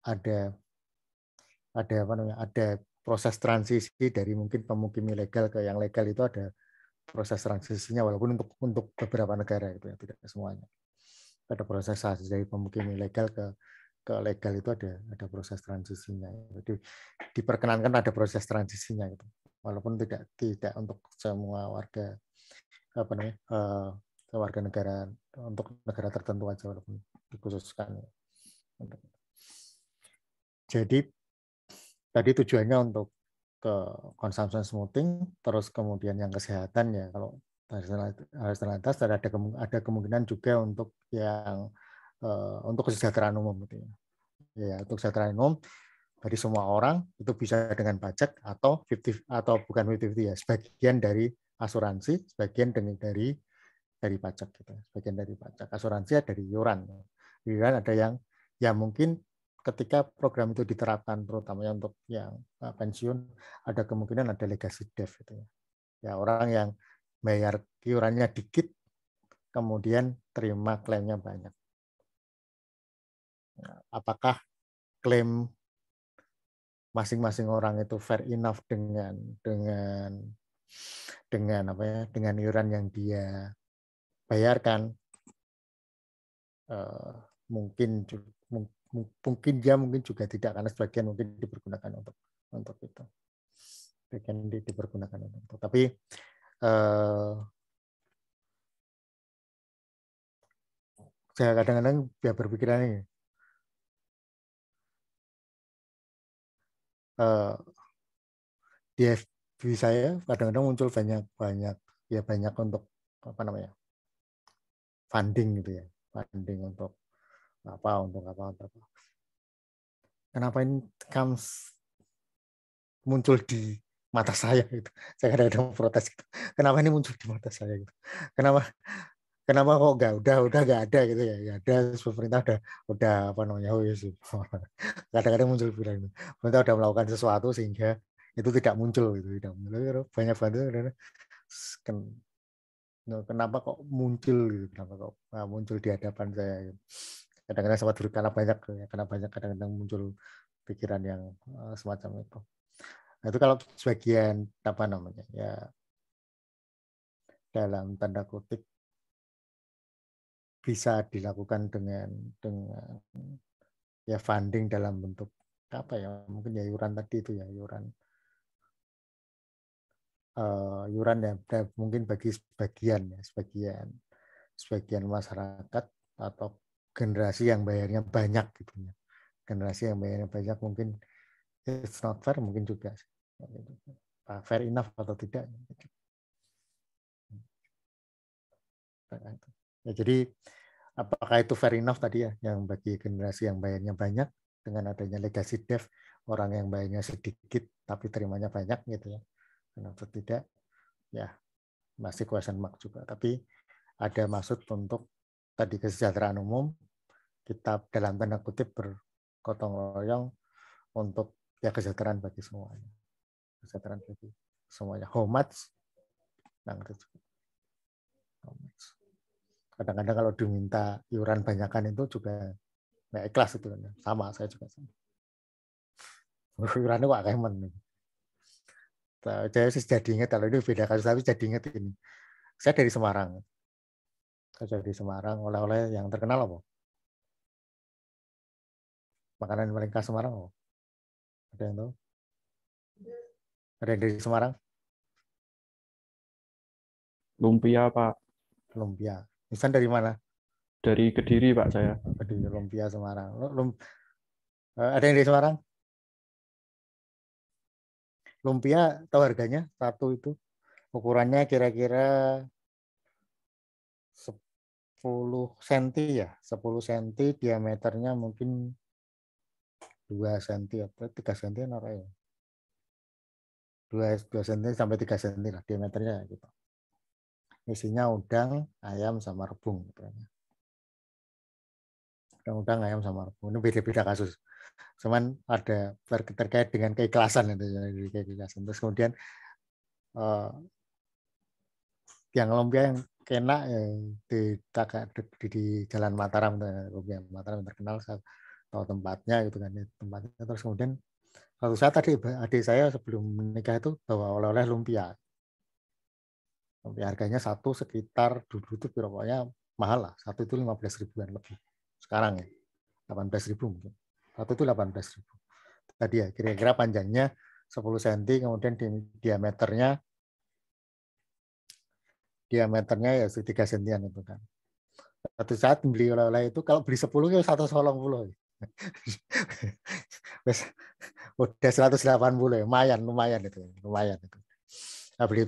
ada apa namanya, ada proses transisi dari mungkin pemukim ilegal ke yang legal, itu ada proses transisinya walaupun untuk beberapa negara itu ya, tidak semuanya. Ada proses transisi dari pemukim ilegal ke legal, itu ada proses transisinya. Jadi diperkenankan ada proses transisinya gitu. Walaupun tidak untuk semua warga apa namanya warga negara, untuk negara tertentu aja walaupun dikhususkan. Jadi tadi tujuannya untuk ke consumption smoothing, terus kemudian yang kesehatan ya, kalau harus terlintas ada kemungkinan juga untuk yang untuk kesejahteraan umum gitu ya. Ya, untuk kesejahteraan umum dari semua orang itu bisa dengan pajak atau 50 atau bukan 50-50 ya, sebagian dari asuransi, sebagian dari pajak gitu. Sebagian dari pajak. Asuransi ada dari iuran. Iuran ada yang ya mungkin ketika program itu diterapkan terutamanya untuk yang pensiun, ada kemungkinan ada legacy death gitu ya. Ya orang yang bayar iurannya dikit kemudian terima klaimnya banyak. Apakah klaim masing-masing orang itu fair enough dengan apa ya, dengan iuran yang dia bayarkan? Mungkin juga tidak, karena sebagian mungkin dipergunakan untuk itu. Sebagian dipergunakan untuk itu. Tapi saya kadang-kadang dia berpikiran ini, di FB saya kadang-kadang muncul banyak untuk apa namanya, funding gitu ya, funding untuk apa. Kenapa ini muncul di mata saya gitu? Saya kadang-kadang protes gitu. Kenapa ini muncul di mata saya gitu? Kenapa kok udah nggak ada gitu ya? Nggak ada, pemerintah udah apa namanya, kadang-kadang muncul bilang pemerintah udah melakukan sesuatu sehingga itu tidak muncul gitu, banyak banget. Kenapa kok muncul gitu? Kenapa kok muncul di hadapan saya gitu? Kadang-kadang sempat karena banyak kadang-kadang muncul pikiran yang semacam itu. Nah, itu kalau sebagian apa namanya ya, dalam tanda kutip bisa dilakukan dengan ya funding dalam bentuk apa ya, mungkin ya iuran tadi itu ya, iuran yang mungkin bagi sebagian masyarakat atau generasi yang bayarnya banyak gitu ya. Generasi yang bayarnya banyak mungkin it's not fair, mungkin juga fair enough atau tidak. Ya, jadi apakah itu fair enough tadi ya, yang bagi generasi yang bayarnya banyak dengan adanya legacy death, orang yang bayarnya sedikit tapi terimanya banyak gitu ya, atau tidak ya masih question mark juga. Tapi ada maksud untuk tadi kesejahteraan umum, kita dalam tanda kutip bergotong royong untuk ya kesejahteraan bagi semuanya. Kesejahteraan bagi semuanya. How much? Kadang-kadang kalau diminta iuran banyakan itu juga nggak ikhlas itu kan. Sama, saya juga sama. Iurannya kok kemen. Saya jadi ingat, kalau ini beda kasus, tapi jadi ingat ini. Saya dari Semarang. Oleh-oleh yang terkenal apa? Makanan paling khas Semarang apa? Ada yang tahu? Ada yang dari Semarang? Lumpia, Pak. Lumpia. Misan dari mana? Dari Kediri, Pak, saya. Di Lumpia Semarang. Ada yang dari Semarang? Lumpia tahu harganya satu itu? Ukurannya kira-kira 10 cm ya, 10 cm, diameternya mungkin 2 cm atau 3 cm ya. 2 cm sampai 3 cm lah diameternya gitu. Isinya udang, ayam sama rebung gitu. Udang, ayam sama rebung. Ini beda-beda kasus. Cuman ada terkait dengan keikhlasan itu, keikhlasan. Terus kemudian yang lumpia yang kena di Jalan Mataram, lumpia Mataram terkenal, saya tahu tempatnya gitu kan, tempatnya. Terus kemudian suatu saat tadi adik saya sebelum menikah itu bawa oleh-oleh lumpia. Lumpia harganya satu sekitar dulu itu pokoknya mahal lah, satu itu 15 ribuan lebih. Sekarang ya 18 ribu mungkin. Satu itu 18 ribu. Tadi ya kira-kira panjangnya 10 cm, kemudian diameternya ya 3 cm itu kan. Satu saat beli oleh-oleh itu kalau beli 10 ya 180. Udah 180 ya, lumayan itu. Nah, beli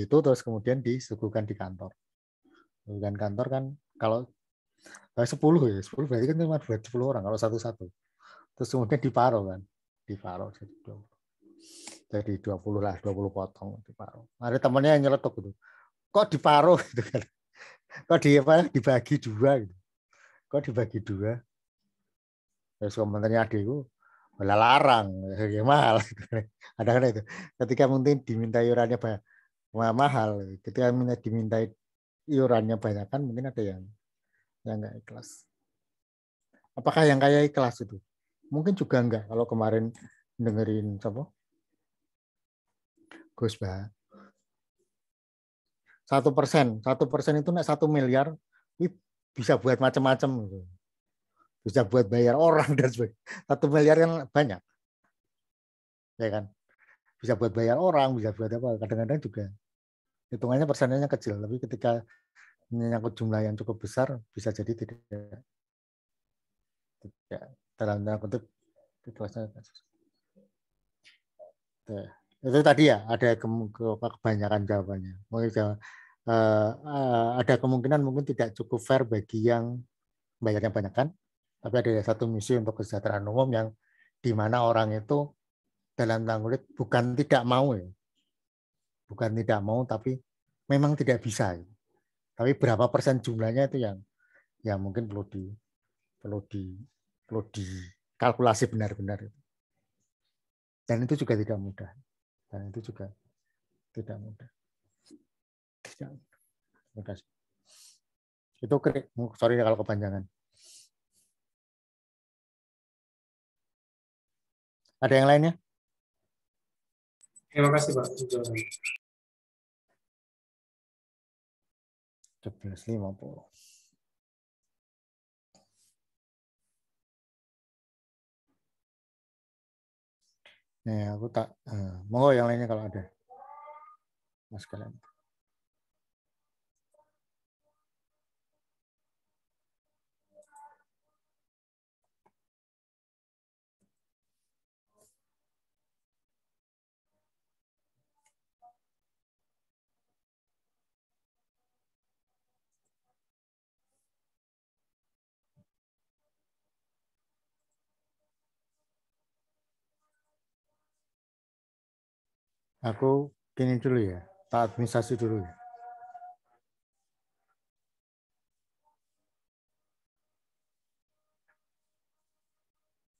itu terus kemudian disuguhkan di kantor. Suguhkan kantor kan kalau 10 ya, 10 berarti kan cuma buat 10 orang kalau satu-satu. Terus kemudian diparuh kan. Diparuh jadi 20 lah, 20 potong diparuh. Ada temannya yang nyeletuk gitu. Kok diparuh gitu kan. Kok dibagi dua gitu. Kok dibagi dua? Terus komentarnya adikku, malah larang, ya mahal. Ada kan itu. Ketika mungkin diminta iurannya banyak, mahal. Ketika diminta iurannya banyak kan mungkin ada yang nggak ikhlas. Apakah yang kayak ikhlas itu? Mungkin juga enggak. Kalau kemarin dengerin siapa? Gus Bah. 1%, 1% itu nek 1 miliar bisa buat macam-macam gitu. Bisa buat bayar orang dan sebagainya. 1 miliar kan banyak, ya kan? Bisa buat bayar orang, bisa buat apa? Kadang-kadang juga hitungannya persennya kecil, tapi ketika menyangkut jumlah yang cukup besar, bisa jadi tidak dalam tanda kutip ikhlasnya. Itu tadi ya ada kebanyakan jawabannya. Mungkin ada kemungkinan mungkin tidak cukup fair bagi yang bayarnya banyak kan, tapi ada satu misi untuk kesejahteraan umum yang di mana orang itu dalam tanda kutip bukan tidak mau ya, bukan tidak mau tapi memang tidak bisa. Tapi berapa persen jumlahnya itu yang mungkin perlu dikalkulasi benar-benar. Dan itu juga tidak mudah. Dan itu juga tidak mudah. Tidak mudah. Itu sorry kalau kepanjangan. Ada yang lainnya? Terima kasih Pak. 11.50. Nih, aku tak mau yang lainnya kalau ada. Mas kalian. Aku gini dulu ya, tak administrasi dulu ya.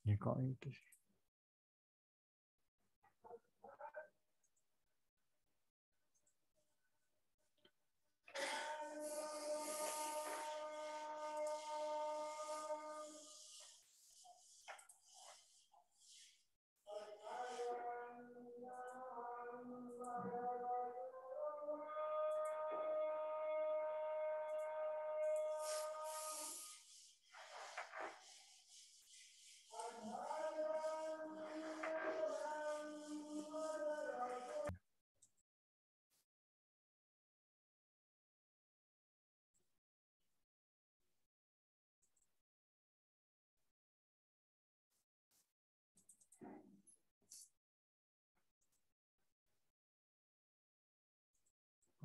Ini kok ini.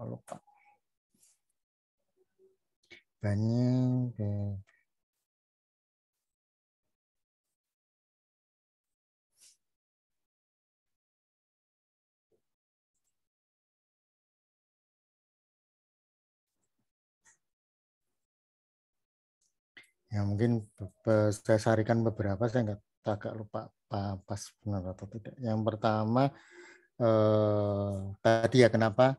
lupa. Banyak. Ya mungkin saya sarikan beberapa, saya agak lupa pas benar atau tidak. Yang pertama tadi ya, kenapa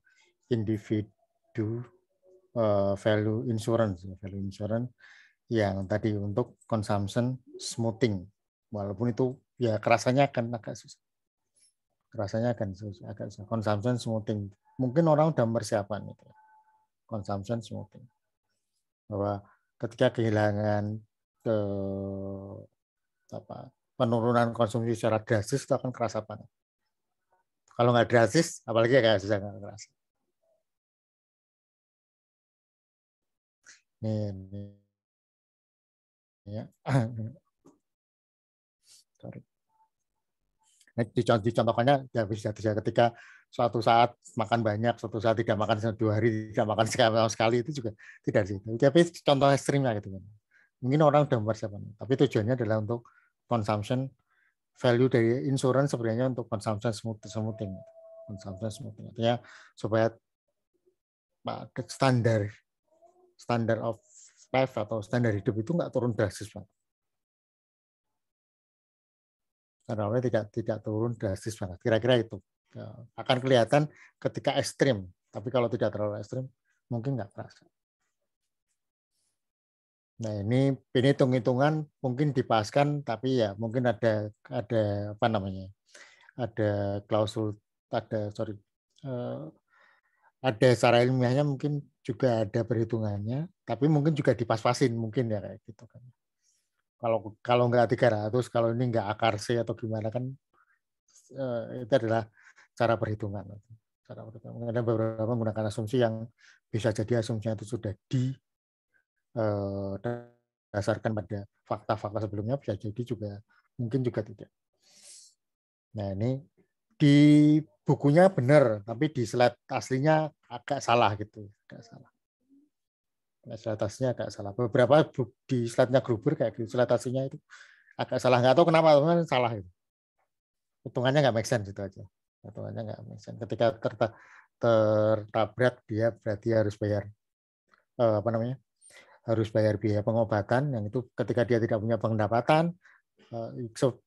individu value insurance yang tadi untuk consumption smoothing, walaupun itu ya kerasanya akan agak susah. Consumption smoothing. Mungkin orang udah persiapan itu. Consumption smoothing. Bahwa ketika kehilangan penurunan konsumsi secara drastis itu akan kerasa banget. Kalau nggak drastis, apalagi kayak susah nggak kerasa. Ini ya. Sorry. Nah, dicontohkannya ya bisa ketika suatu saat makan banyak, suatu saat tidak makan 2 hari, tidak makan sekali, itu juga tidak sih. Tapi contoh ekstrimnya gitu kan. Mungkin orang sudah mempersiapkan, tapi tujuannya adalah untuk consumption value dari insurance sebenarnya untuk consumption smoothing. Artinya supaya standar of life atau standar hidup itu nggak turun drastis, Pak. Karena tidak turun drastis banget. Kira-kira itu akan kelihatan ketika ekstrim, tapi kalau tidak terlalu ekstrim mungkin nggak terasa. Nah ini hitung-hitungan mungkin dipaskan, tapi ya mungkin ada apa namanya, ada klausul, ada secara ilmiahnya, mungkin juga ada perhitungannya, tapi mungkin juga dipas-pasin mungkin ya kayak gitu kan. Kalau nggak 300, kalau ini nggak akar C atau gimana kan, itu adalah cara perhitungan. Ada beberapa menggunakan asumsi yang bisa jadi asumsinya itu sudah didasarkan pada fakta-fakta sebelumnya, bisa jadi juga mungkin juga tidak. Nah ini di bukunya benar, tapi di slide aslinya agak salah gitu, Slide aslinya agak salah. Beberapa di slide-nya Gruber kayak gitu, slide aslinya itu agak salah. Nggak tahu kenapa salah itu. Hitungannya nggak make sense itu aja. Hitungannya nggak make sense. Ketika tertabrak dia berarti harus bayar harus bayar biaya pengobatan, yang itu ketika dia tidak punya pendapatan,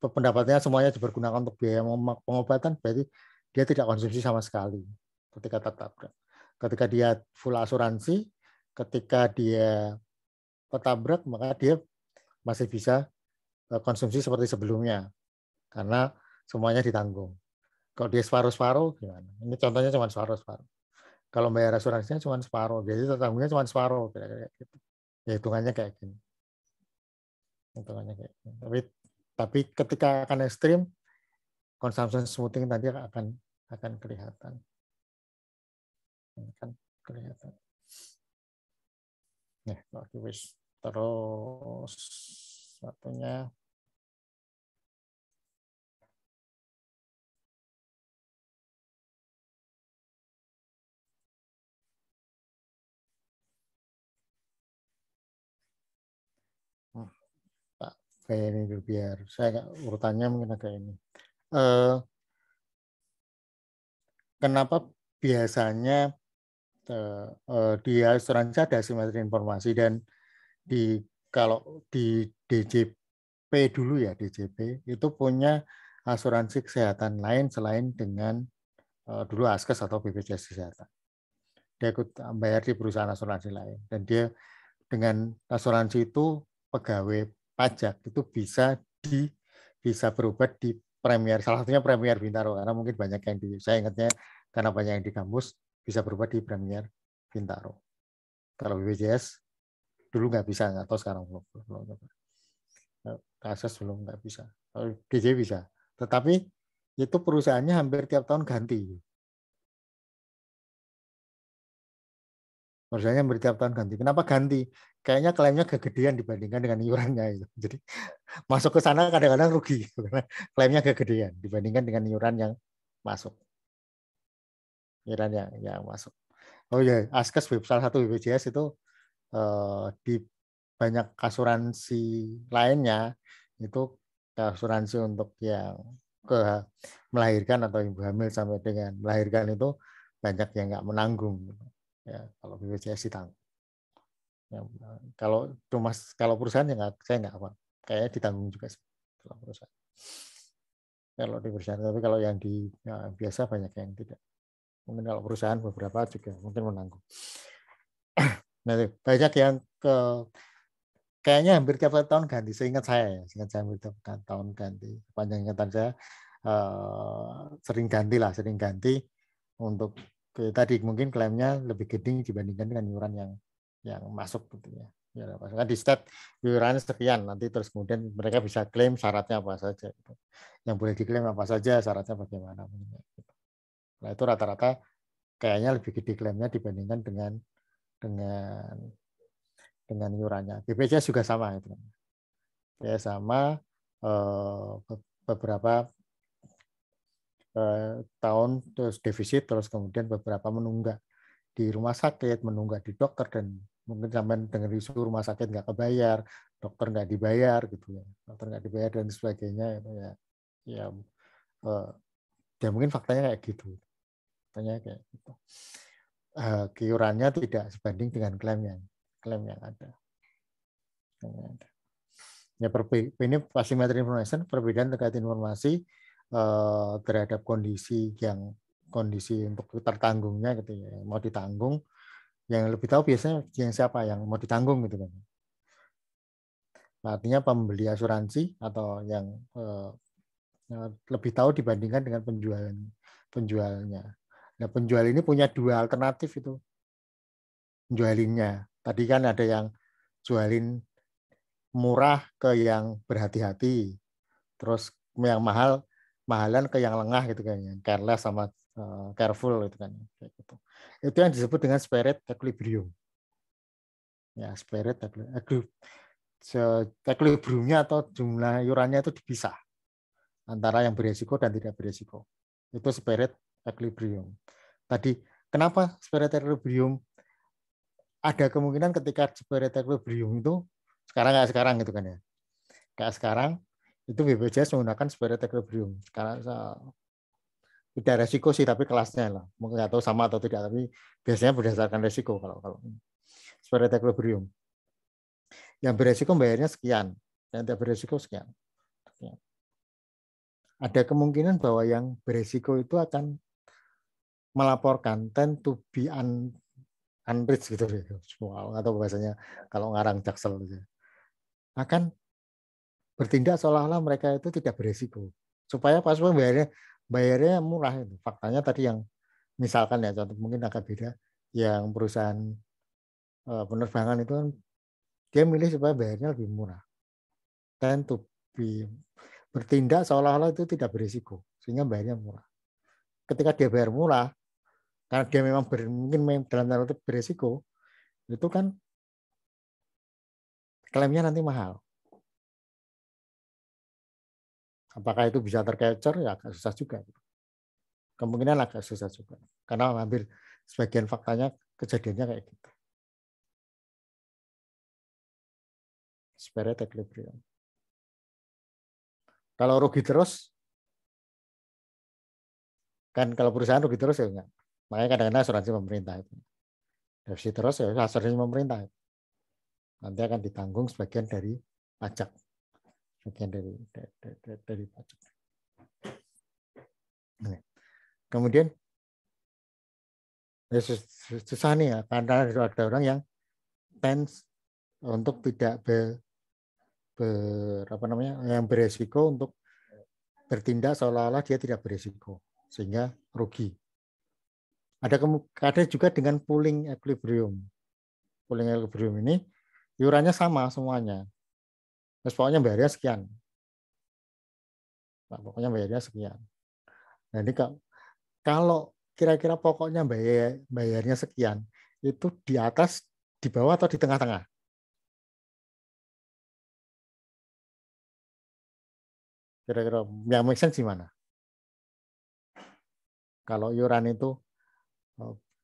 pendapatannya semuanya dipergunakan untuk biaya pengobatan, berarti dia tidak konsumsi sama sekali ketika tertabrak. Ketika dia full asuransi, ketika dia tertabrak, maka dia masih bisa konsumsi seperti sebelumnya karena semuanya ditanggung. Kalau dia separuh-separuh gimana? Ini contohnya cuma separuh-separuh. Kalau bayar asuransinya cuma separuh, jadi tertanggungnya cuma separuh, kira-kira gitu. Ya hitungannya kayak gini. Tapi ketika akan ekstrim, consumption smoothing tadi akan kelihatan. Nah, terus satunya Pak, kayak ini dulu biar saya urutannya mungkin agak ini. Kenapa biasanya di asuransi ada asimetri informasi, dan kalau di DJP dulu ya, DJP itu punya asuransi kesehatan lain selain dengan dulu Askes atau BPJS Kesehatan. Dia ikut bayar di perusahaan asuransi lain, dan dia dengan asuransi itu pegawai pajak itu bisa berobat di Premier, salah satunya Premier Bintaro, karena mungkin banyak yang saya ingatnya karena banyak yang di kampus bisa berobat di Premier Bintaro. Kalau BPJS dulu nggak bisa, nggak tahu sekarang belum. Kasus belum nggak bisa. Kalau DJ bisa, tetapi itu perusahaannya hampir tiap tahun ganti. Perusahaannya hampir tiap tahun ganti. Kenapa ganti? Kayaknya klaimnya kegedean dibandingkan dengan iurannya. Jadi masuk ke sana kadang-kadang rugi karena klaimnya kegedean dibandingkan dengan iuran yang masuk. Iuran yang masuk. Oh ya, Askes salah satu BPJS itu di banyak asuransi lainnya itu asuransi untuk yang melahirkan atau ibu hamil sampai dengan melahirkan itu banyak yang nggak menanggung. Ya, kalau BPJS ditanggung. Ya, kalau perusahaan ya saya nggak apa, kayaknya ditanggung juga sih kalau perusahaan. Kalau di perusahaan, tapi kalau yang di biasa banyak yang tidak. Mungkin kalau perusahaan beberapa juga mungkin menanggung. Nah, banyak yang kayaknya hampir tiap tahun ganti. Seingat saya hampir tiap tahun ganti. Panjang ingatan saya sering ganti untuk tadi mungkin klaimnya lebih gede dibandingkan dengan iuran yang masuk gitu ya. Ya, kan di stat iurannya sekian, nanti terus kemudian mereka bisa klaim syaratnya apa saja. Gitu. Yang boleh diklaim apa saja, syaratnya bagaimana. Gitu. Nah itu rata-rata kayaknya lebih gede klaimnya dibandingkan dengan iurannya. BPJS juga sama itu. Ya sama beberapa tahun terus defisit, terus kemudian beberapa menunggak di rumah sakit, menunggak di dokter, dan mungkin sampai dengan isu rumah sakit nggak kebayar, dokter nggak dibayar gitu ya, dokter nggak dibayar dan sebagainya itu ya mungkin faktanya kayak gitu, faktanya kayak gitu. Iurannya tidak sebanding dengan klaim yang ada. Ya, ini asymmetric information, perbedaan terkait informasi terhadap kondisi untuk tertanggungnya gitu ya, mau ditanggung, yang lebih tahu biasanya yang siapa yang mau ditanggung gitu kan. Artinya pembeli asuransi atau yang lebih tahu dibandingkan dengan penjualnya. Nah, penjual ini punya dua alternatif itu jualinnya. Tadi kan ada yang jualin murah ke yang berhati-hati, terus yang mahalan ke yang lengah gitu kan, yang careless sama careful gitu kan. Itu yang disebut dengan spirit equilibrium. Ya, spirit equilibriumnya atau jumlah iurannya itu dipisah antara yang beresiko dan tidak beresiko. Itu spirit equilibrium. Tadi kenapa spirit equilibrium ada kemungkinan ketika spirit equilibrium itu sekarang gitu kan ya. Kayak sekarang itu BPJS menggunakan spirit equilibrium. Sekarang tidak resiko sih, tapi kelasnya lah. Mungkin nggak tahu sama atau tidak, tapi biasanya berdasarkan resiko kalau spirit equilibrium. Yang beresiko bayarnya sekian, yang tidak beresiko sekian. Ada kemungkinan bahwa yang beresiko itu akan melaporkan tend to be unreached gitu semua, atau bahasanya kalau ngarang Jaksel gitu. Akan bertindak seolah-olah mereka itu tidak beresiko, supaya pas bayarnya murah itu. Faktanya tadi yang misalkan ya contoh mungkin agak beda, yang perusahaan penerbangan itu kan dia milih supaya bayarnya lebih murah, tend to be, bertindak seolah-olah itu tidak berisiko sehingga bayarnya murah. Ketika dia bayar murah karena dia memang mungkin dalam tanda kutip berisiko, itu kan klaimnya nanti mahal. Apakah itu bisa tercapture? Ya agak susah juga. Kemungkinan agak susah juga. Karena hampir sebagian faktanya kejadiannya kayak gitu. Spirit equilibrium. Kalau rugi terus, kan kalau perusahaan rugi terus ya enggak. Makanya kadang-kadang asuransi pemerintah itu. Defisit terus ya asuransi pemerintah. Nanti akan ditanggung sebagian dari pajak. Sebagian dari pajak. Kemudian ya susah nih ya, karena ada orang yang tends untuk tidak yang beresiko untuk bertindak seolah-olah dia tidak beresiko sehingga rugi. Ada juga dengan pooling equilibrium. Pooling equilibrium ini iurannya sama semuanya. Terus pokoknya bayarnya sekian. Nah, pokoknya bayarnya sekian. Nah, ini kalau kira-kira pokoknya bayarnya sekian, itu di atas, di bawah, atau di tengah-tengah? Kira-kira yang make sense di mana? Kalau iuran itu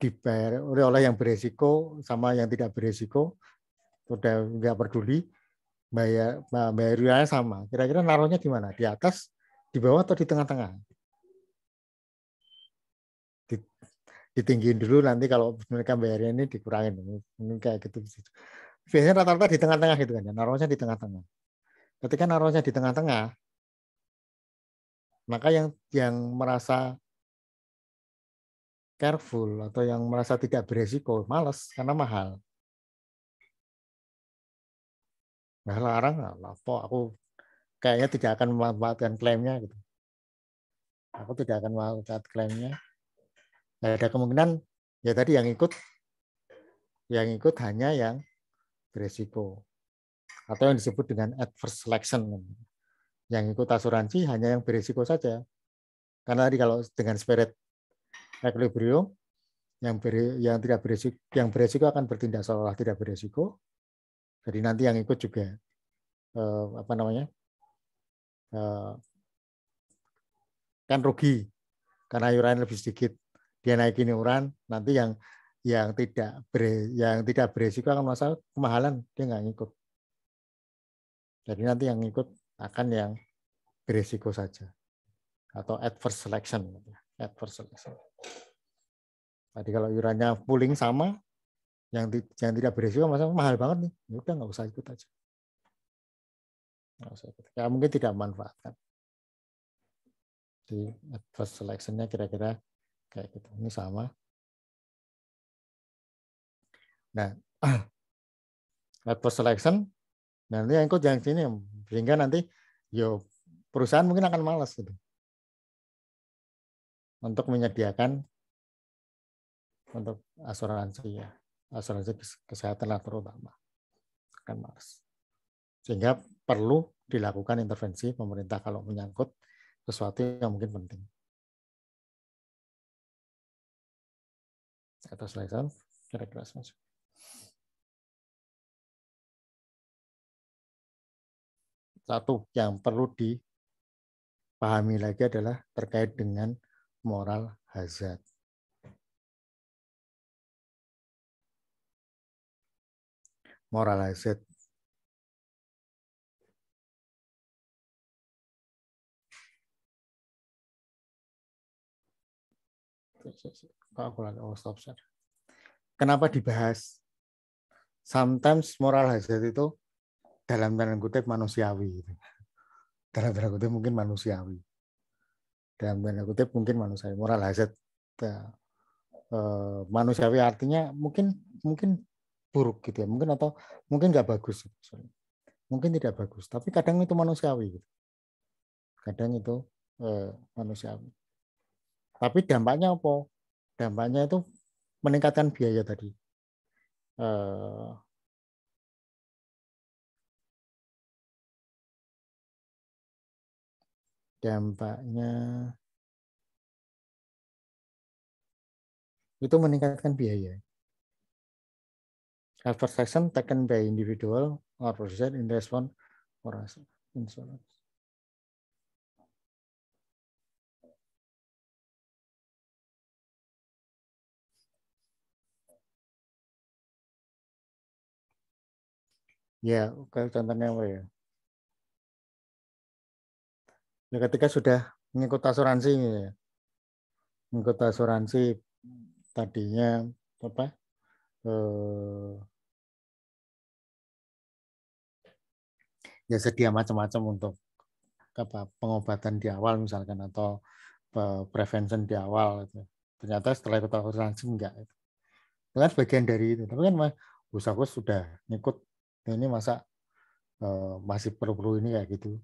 dibayar oleh yang beresiko sama yang tidak beresiko, udah nggak peduli, bayarnya sama. Kira-kira naruhnya di mana? Di atas, di bawah, atau di tengah-tengah? Ditinggiin dulu, nanti kalau mereka bayarnya ini dikurangin. Ini kayak gitu. Biasanya rata-rata di tengah-tengah gitu kan ya, naruhnya di tengah-tengah. Ketika naruhnya di tengah-tengah, maka yang merasa careful atau yang merasa tidak beresiko, malas karena mahal. Nah, larang, aku kayaknya tidak akan memanfaatkan klaimnya gitu. Aku tidak akan memanfaatkan klaimnya. Nah, ada kemungkinan ya tadi yang ikut hanya yang beresiko atau yang disebut dengan adverse selection. Yang ikut asuransi hanya yang beresiko saja. Karena tadi kalau dengan spirit equilibrium, yang tidak beresiko, yang beresiko akan bertindak seolah tidak beresiko. Jadi nanti yang ikut juga kan rugi karena iuran lebih sedikit. Dia naikin iuran, nanti yang tidak beresiko akan merasa kemahalan, dia nggak ngikut. Jadi nanti yang ikut akan yang beresiko saja atau adverse selection. Adverse selection. Tadi kalau iurannya pooling sama, yang tidak beresiko masa mahal banget nih, ya udah nggak usah ikut aja. Ya, mungkin tidak memanfaatkan. Di adverse selection-nya kira-kira kayak gitu. Ini sama. Nah, adverse selection nanti yang ikut yang sini, sehingga nanti perusahaan mungkin akan malas gitu untuk menyediakan untuk asuransi kesehatan lah terutama, akan malas. Sehingga perlu dilakukan intervensi pemerintah kalau menyangkut sesuatu yang mungkin penting. Atau selection kira-kira semacam. Satu yang perlu dipahami lagi adalah terkait dengan moral hazard. Moral hazard. Kenapa dibahas? Sometimes moral hazard itu dalam tanda kutip manusiawi. Dalam tanda kutip mungkin manusiawi. Dalam tanda kutip mungkin manusiawi. Moral hazard manusiawi artinya mungkin buruk gitu ya. Mungkin atau mungkin nggak bagus. Mungkin tidak bagus. Tapi kadang itu manusiawi. Gitu. Kadang itu manusiawi. Tapi dampaknya apa? Dampaknya itu meningkatkan biaya tadi. Dampaknya itu meningkatkan biaya. Adverse action taken by individual or person in response for insurance. Ya, contohnya apa ya? Ya, ketika sudah mengikut asuransi, ya. Mengikut asuransi tadinya apa? Ya sedia macam-macam untuk pengobatan di awal misalkan atau prevention di awal. Gitu. Ternyata setelah ikut asuransi enggak. Itu kan bagian dari itu. Tapi kan usahaku sudah ngikut ini masa masih perlu ini kayak gitu.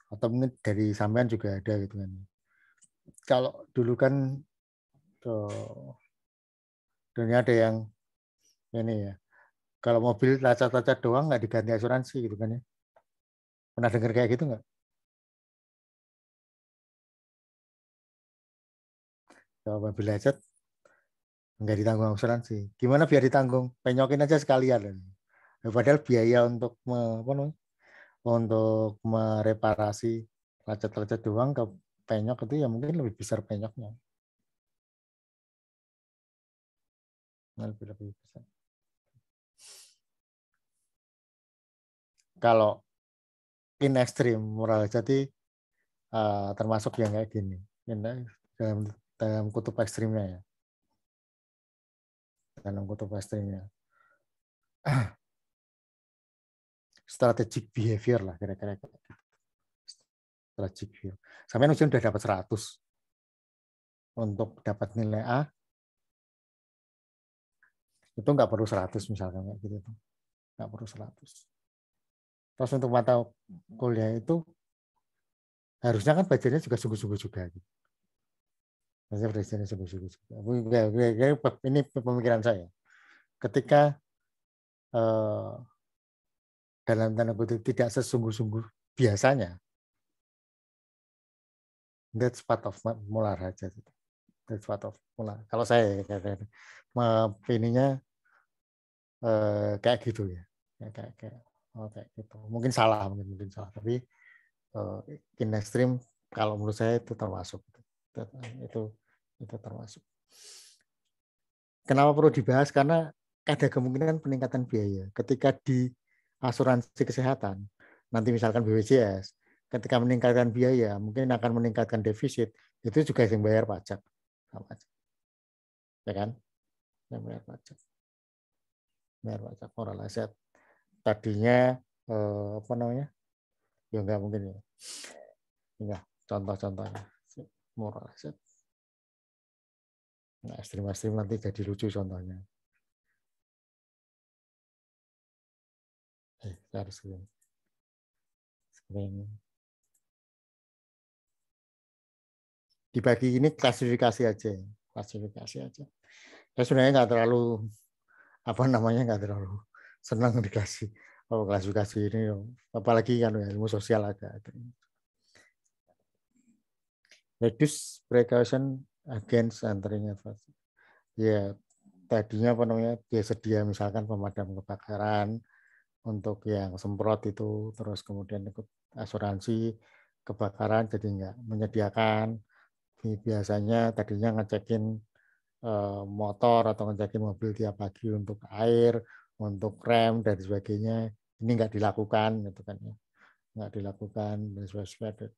Atau mungkin dari sampean juga ada gitu kan. Kalau dulu kan dunia ada yang ini ya. Kalau mobil lecet-lecet doang nggak diganti asuransi gitu kan ya. Pernah dengar kayak gitu nggak? Kalau mobil lecet nggak ditanggung asuransi. Gimana biar ditanggung? Penyokin aja sekalian. Padahal biaya untuk untuk mereparasi lecet-lecet doang ke penyok itu ya mungkin lebih besar penyoknya. lebih besar. Kalau in ekstrim moral jadi termasuk yang kayak gini, dalam kutub ekstrimnya ya, dalam kutub ekstrimnya. Strategic behavior lah kira-kira. Strategic behavior. Sampai ujian udah dapat 100 untuk dapat nilai A, itu nggak perlu 100 misalkan kayak gitu, nggak perlu 100. Terus untuk mata kuliah itu harusnya kan belajarnya juga sungguh-sungguh juga. Gitu. Harusnya belajarnya sungguh-sungguh juga. Ini pemikiran saya. Ketika dalam tanda kutip tidak sesungguh-sungguh biasanya, that's part of molar aja. That's part of molar. Kalau saya ininya kayak gitu ya, kayak gitu. Mungkin salah, mungkin salah. Tapi in ekstrim kalau menurut saya itu termasuk. Itu termasuk. Kenapa perlu dibahas? Karena ada kemungkinan peningkatan biaya. Ketika di asuransi kesehatan, nanti misalkan BPJS, ketika meningkatkan biaya, mungkin akan meningkatkan defisit, itu juga yang bayar pajak. Ya kan? Yang bayar pajak. Bayar pajak moral asset. Tadinya, apa namanya? Ya enggak mungkin ya. Ya, contoh-contohnya. Moral asset. Nah, ekstrim-ekstrim nanti jadi lucu contohnya. Harus screen. Dibagi ini klasifikasi aja. Klasifikasi aja. Saya sebenarnya nggak terlalu nggak terlalu senang dikasih klasifikasi ini, apalagi kan ilmu sosial agak. Reduce precaution against entering adversity. Ya, tadinya dia sedia misalkan pemadam kebakaran untuk yang semprot itu, terus kemudian ikut asuransi kebakaran jadi nggak menyediakan. Biasanya tadinya ngecekin motor atau ngecekin mobil tiap pagi untuk air, untuk rem dan sebagainya. Ini nggak dilakukan, gitu kan ya, nggak dilakukan dan sebagainya.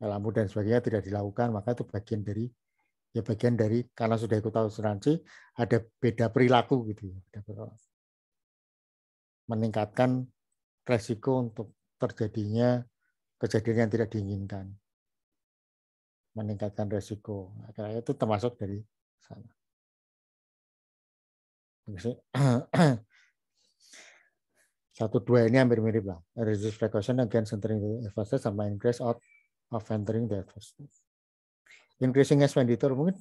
Lampu dan sebagainya tidak dilakukan, maka itu bagian dari karena sudah ikut asuransi ada beda perilaku gitu ya, meningkatkan resiko untuk terjadinya kejadian yang tidak diinginkan, meningkatkan resiko. Nah, itu termasuk dari sana. 1-2 ini hampir mirip lah. Reduce precaution against entering the adversity sama increase out of entering the adversity. Increasing expenditure mungkin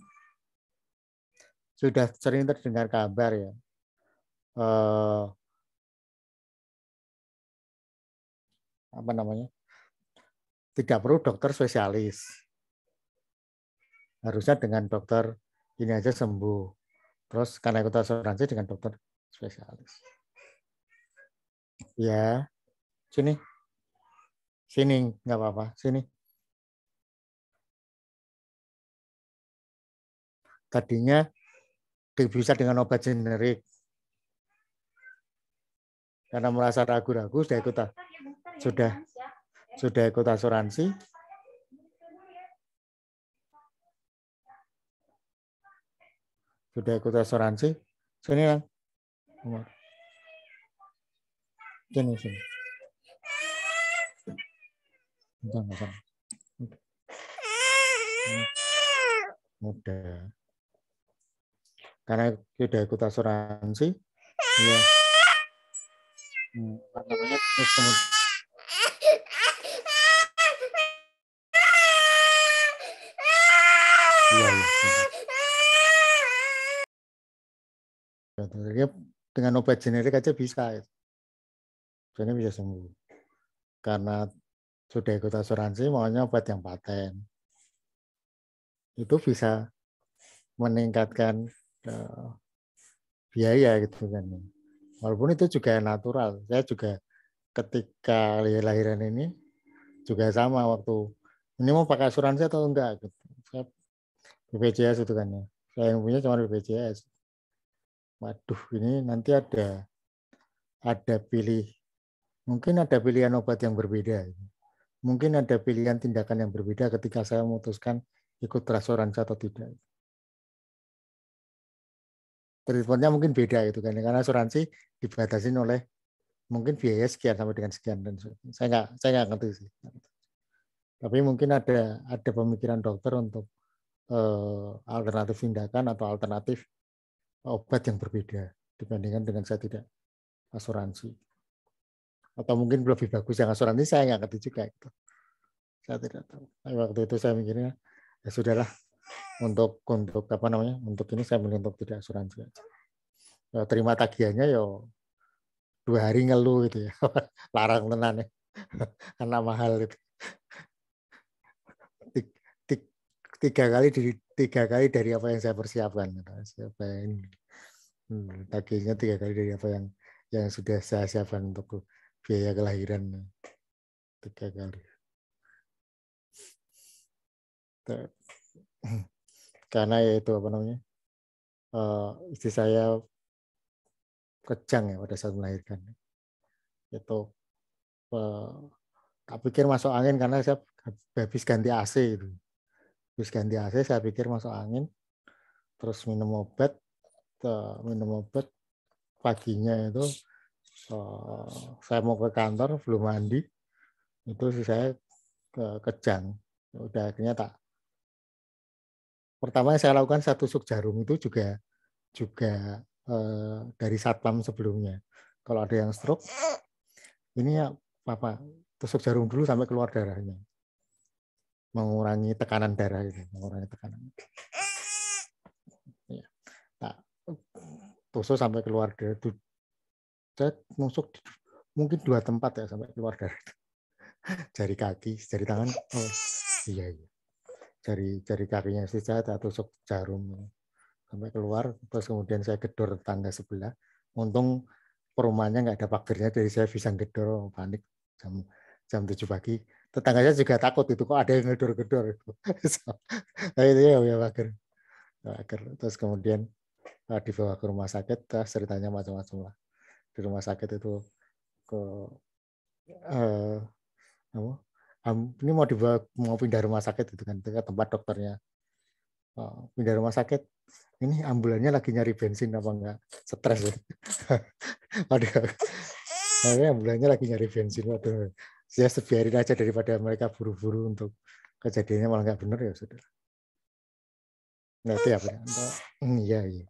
sudah sering terdengar kabar ya. Tidak perlu dokter spesialis. Harusnya dengan dokter ini aja sembuh. Terus karena ikut asuransi dengan dokter spesialis. Ya, sini nggak apa-apa, sini. Tadinya bisa dengan obat generik. Karena merasa ragu-ragu sudah ikut asuransi. Sudah ikut asuransi. Sini lah. Sini. Enggak. Mudah. Karena sudah ikut asuransi, ya. Namanya terus kemudian. Iya. Dengan obat generik aja bisa. Jadi bisa sembuh. Karena sudah ikut asuransi, maunya obat yang paten. Itu bisa meningkatkan biaya gitu kan. Walaupun itu juga natural. Saya juga ketika lahiran ini juga sama waktu ini mau pakai asuransi atau enggak gitu. Saya BPJS itu kan ya. Saya yang punya cuma BPJS. waduh ini nanti ada mungkin ada pilihan obat yang berbeda. Mungkin ada pilihan tindakan yang berbeda ketika saya memutuskan ikut asuransi atau tidak. Treatmentnya mungkin beda itu kan, karena asuransi dibatasi oleh mungkin biaya sekian sampai dengan sekian dan saya nggak ngerti sih. Tapi mungkin ada pemikiran dokter untuk alternatif tindakan atau alternatif obat yang berbeda dibandingkan dengan saya tidak asuransi. Atau mungkin lebih bagus yang asuransi, saya nggak ngerti juga itu. Saya tidak tahu. Tapi waktu itu saya mikirnya ya sudahlah, untuk apa namanya, untuk ini saya milih untuk tidak asuransi aja. Ya, terima tagihannya ya 2 hari ngeluh gitu ya, larang tenan ya, karena mahal itu. 3 kali dari apa yang saya persiapkan. Siapa yang tagihnya 3 kali dari apa yang sudah saya siapkan untuk biaya kelahiran 3 kali. Karena ya itu apa namanya, istri saya kejang ya pada saat melahirkan. Itu tak pikir masuk angin karena saya habis ganti AC itu. Habis ganti AC saya pikir masuk angin, terus minum obat paginya itu saya mau ke kantor belum mandi, itu saya kejang. Udah akhirnya pertama yang saya lakukan saya tusuk jarum itu juga dari satpam sebelumnya. Kalau ada yang stroke, ini ya apa, tusuk jarum dulu sampai keluar darahnya, mengurangi tekanan darah itu, mengurangi tekanan. Ya. Nah, tusuk sampai keluar darah. Saya nusuk mungkin 2 tempat ya sampai keluar darah. Jari kaki, jari tangan, oh iya. Jari kakinya sih saya tusuk jarum sampai keluar, terus kemudian saya gedor tangga sebelah. Untung perumahannya nggak ada pagernya, jadi saya bisa gedor, panik jam 7 pagi. Tetangganya juga takut itu, kok ada yang gedor-gedor. Nah, itu ya pager. Terus kemudian dibawa ke rumah sakit, terus ceritanya macam-macam lah. Di rumah sakit itu ini mau pindah rumah sakit itu kan, ke tempat dokternya. Pindah rumah sakit, ini ambulannya lagi nyari bensin apa enggak, stres ya. Waduh, ambulannya lagi nyari bensin, waduh, saya biarin aja daripada mereka buru-buru untuk kejadiannya malah nggak benar, ya sudah. Ngerti ya, iya.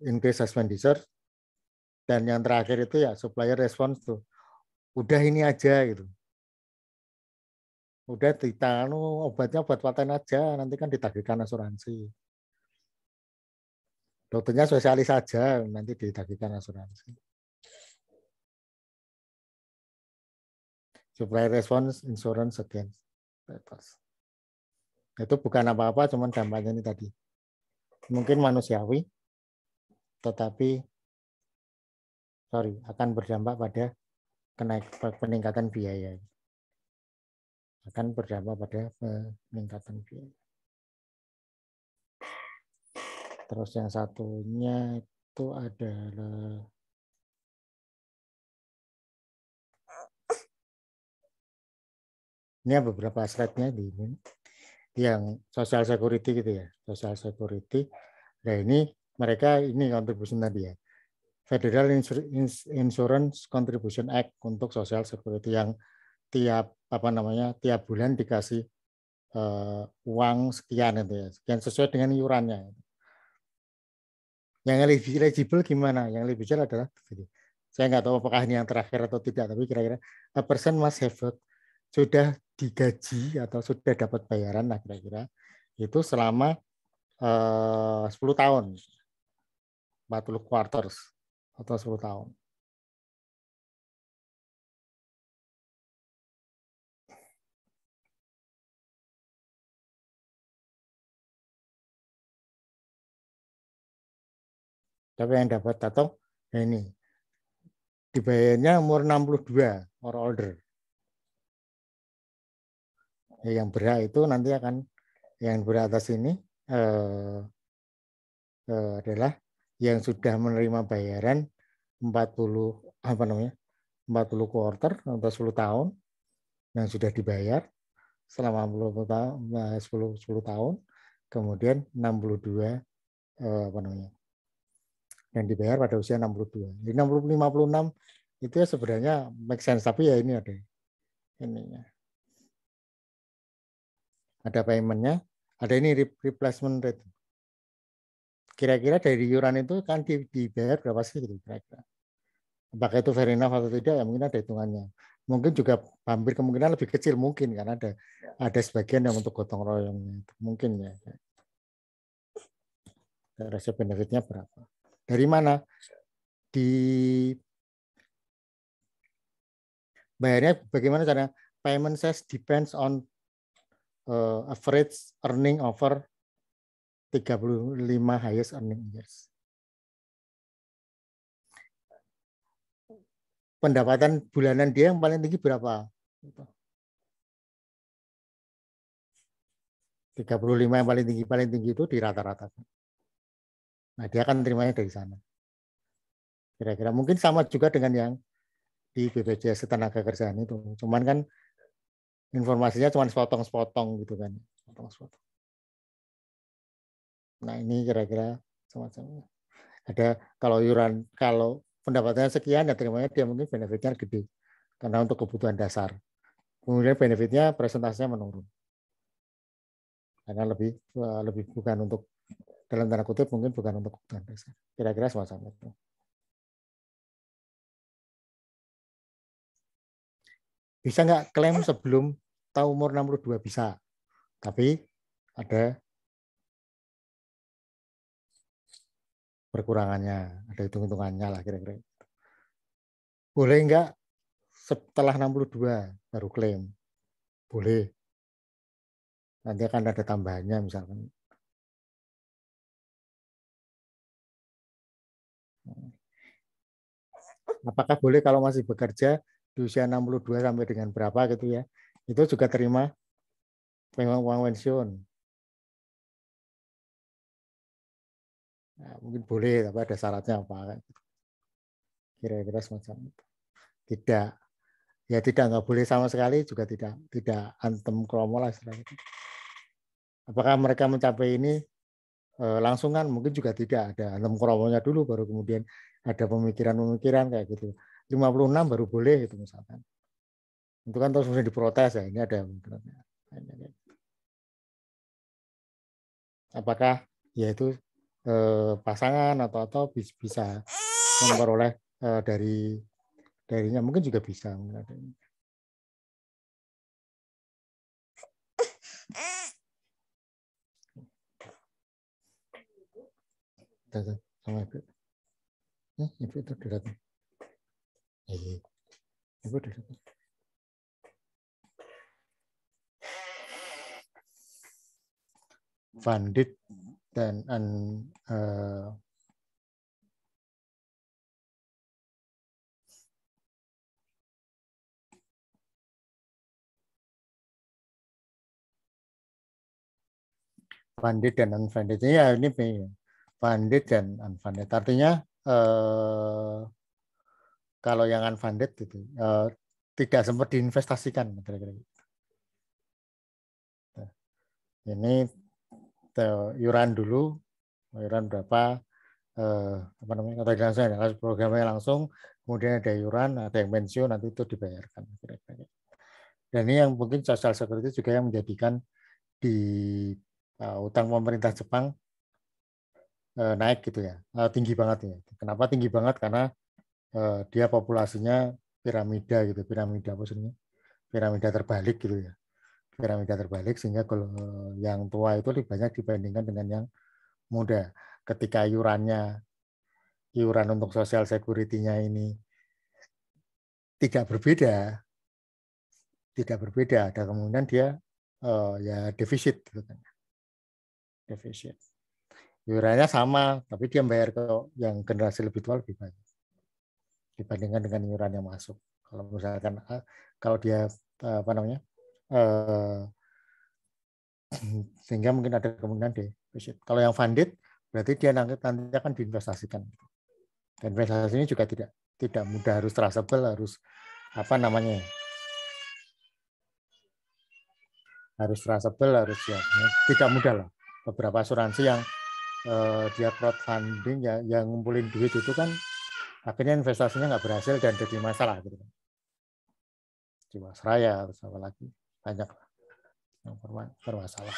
Increase expenditure, dan yang terakhir itu ya supplier response tuh, udah ini aja gitu. Udah obatnya obat paten aja, nanti kan ditagihkan asuransi. Dokternya spesialis saja, nanti ditagihkan asuransi. Supply response insurance against debtors. Itu bukan apa-apa, cuman dampaknya ini tadi. Mungkin manusiawi, tetapi akan berdampak pada peningkatan biaya. Akan berdampak pada peningkatan biaya. Terus yang satunya itu adalah ini beberapa slide-nya di ini, yang social security gitu ya, social security. Nah ini mereka ini contribution tadi ya, Federal Insurance Contribution Act untuk social security yang tiap bulan dikasih uang sekian itu ya, sekian sesuai dengan iurannya. Yang eligible gimana? Yang eligible adalah, saya nggak tahu apakah ini yang terakhir atau tidak, tapi kira-kira a person must have sudah digaji atau sudah dapat bayaran lah kira-kira itu selama 10 tahun, 40 quarters atau 10 tahun. Tapi yang dapat atau ini dibayarnya umur 62 or older. Yang berat itu nanti akan, yang berat atas ini adalah yang sudah menerima bayaran 40 quarter atau 10 tahun yang sudah dibayar selama 10 tahun, kemudian 62 yang dibayar pada usia 62. Di 56 itu ya sebenarnya make sense, tapi ya ini ada ininya. Ada paymentnya, ada ini replacement rate. Kira-kira dari iuran itu kan dibayar berapa sih gitu kira-kira. Apakah itu fair enough atau tidak ya mungkin ada hitungannya. Mungkin juga hampir kemungkinan lebih kecil mungkin karena ada sebagian yang untuk gotong royongnya itu mungkin ya. Rasa benefitnya berapa? Dari mana? Di bayarnya bagaimana cara payment size depends on average earning over 35 highest earning years. Pendapatan bulanan dia yang paling tinggi berapa? 35 yang paling tinggi itu di rata-ratakan. Nah, dia akan terimanya dari sana. Kira-kira mungkin sama juga dengan yang di BPJS Ketenagakerjaan itu. Cuman kan informasinya cuma sepotong-sepotong gitu kan. Sepotong-sepotong. Nah, ini kira-kira semacamnya. Ada kalau pendapatannya sekian ya terimanya dia mungkin benefitnya gede. Karena untuk kebutuhan dasar. Kemudian benefitnya presentasinya menurun. Karena lebih bukan untuk dalam tanda kutip mungkin bukan untuk kebutuhan dasar. Kira-kira semacam itu. Bisa nggak klaim sebelum tahu umur 62? Bisa. Tapi ada perkurangannya, ada hitung-hitungannya lah kira-kira. Boleh nggak setelah 62 baru klaim? Boleh. Nanti akan ada tambahannya misalkan. Apakah boleh kalau masih bekerja di usia 62 sampai dengan berapa gitu ya? Itu juga terima uang pensiun. Nah, mungkin boleh, tapi ada syaratnya apa? Kira-kira semacam itu. Tidak, ya nggak boleh sama sekali, juga tidak antem kromo lah istilahnya. Apakah mereka mencapai ini langsungan? Mungkin juga tidak, ada antem kromonya dulu, baru kemudian ada pemikiran kayak gitu. 56 baru boleh itu misalkan. Itu kan terus kemudian diprotes ya, ini ada. Apakah yaitu pasangan atau bisa memperoleh darinya mungkin juga bisa. Sama ibu. Ibu itu datang. Ibu datang. Funded dan funded dan unfunded ya ini funded dan unfunded artinya kalau yang unfunded itu tidak sempat diinvestasikan kira-kira. Ini iuran dulu, iuran berapa kalau programnya langsung, kemudian ada iuran, ada yang pensiun, nanti itu dibayarkan. Dan ini yang mungkin social security juga yang menjadikan di utang pemerintah Jepang naik gitu ya, tinggi banget ya. Kenapa tinggi banget? Karena dia populasinya piramida gitu, piramida terbalik gitu ya. Piramida terbalik sehingga kalau yang tua itu lebih banyak dibandingkan dengan yang muda. Ketika iuran untuk social security-nya ini tidak berbeda, ada kemungkinan dia ya defisit gitu kan. Defisit. Iurannya sama, tapi dia bayar ke yang generasi lebih tua lebih banyak dibandingkan dengan iuran yang masuk. Kalau misalkan kalau dia sehingga mungkin ada kemungkinan defisit. Kalau yang funded berarti dia nanti akan diinvestasikan. Dan investasi ini juga tidak mudah, harus traceable, harus apa namanya, harus traceable, harus ya, tidak mudah lah. Beberapa asuransi yang dia crowdfunding ya, yang ngumpulin duit itu kan akhirnya investasinya nggak berhasil dan jadi masalah gitu. Jiwasraya atau apa lagi, banyak lah yang bermasalah.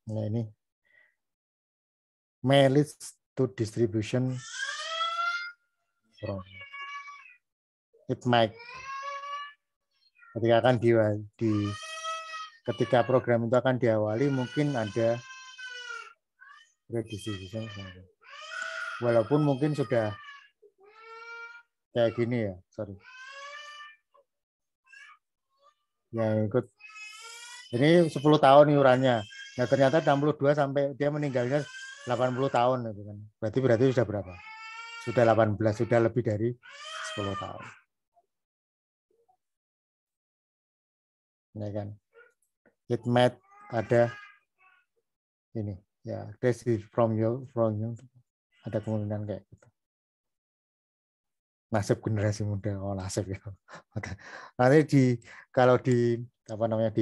Nah ini may lead to distribution from it might, ketika akan ketika program itu akan diawali mungkin ada redistribution, walaupun mungkin sudah kayak gini ya, sorry, yang ikut ini 10 tahun iurannya. Nah, ternyata 62 sampai dia meninggalnya 80 tahun gitu kan. Berarti sudah berapa? Sudah 18, sudah lebih dari 10 tahun. Ya kan? It might ada ini ya, from you ada kemungkinan kayak gitu. Nasib generasi muda, nasib ya. Nanti kalau di apa namanya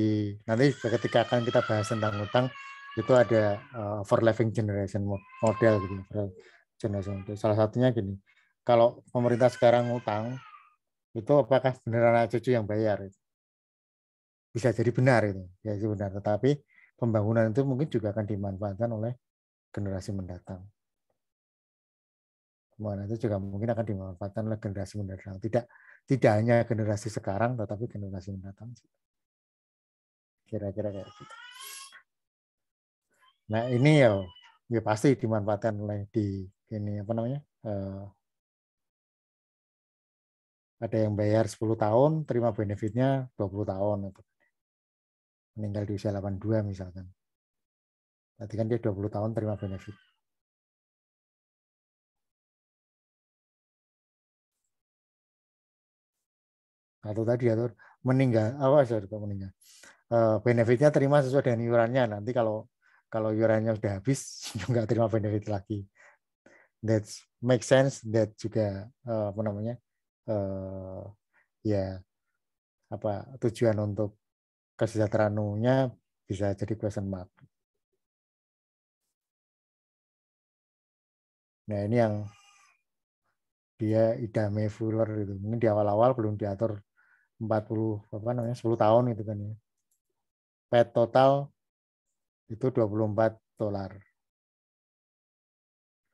nanti ketika akan kita bahas tentang utang itu ada overlapping generation model gitu. Generation model. Salah satunya gini, kalau pemerintah sekarang utang itu apakah benar anak cucu yang bayar? Bisa jadi benar itu, ya itu benar. Tetapi pembangunan itu mungkin juga akan dimanfaatkan oleh generasi mendatang. Pembangunan itu juga mungkin akan dimanfaatkan oleh generasi mendatang. Tidak hanya generasi sekarang, tetapi generasi mendatang. Kira-kira kayak gitu. Nah ini ya pasti dimanfaatkan oleh ini apa namanya? Ada yang bayar 10 tahun, terima benefitnya 20 tahun. Meninggal di usia 82 misalkan. Berarti kan dia 20 tahun terima benefit. Atau tadi atau meninggal, meninggal. Benefitnya terima sesuai dengan iurannya. Nanti kalau iurannya sudah habis, nggak terima benefit lagi. That make sense. That juga apa namanya? Ya apa tujuan untuk kesejahteraan umumnya bisa jadi question mark. Nah ini yang dia idame Fuller itu. Mungkin di awal-awal belum diatur 10 tahun itu kan ya. Paid total itu $24.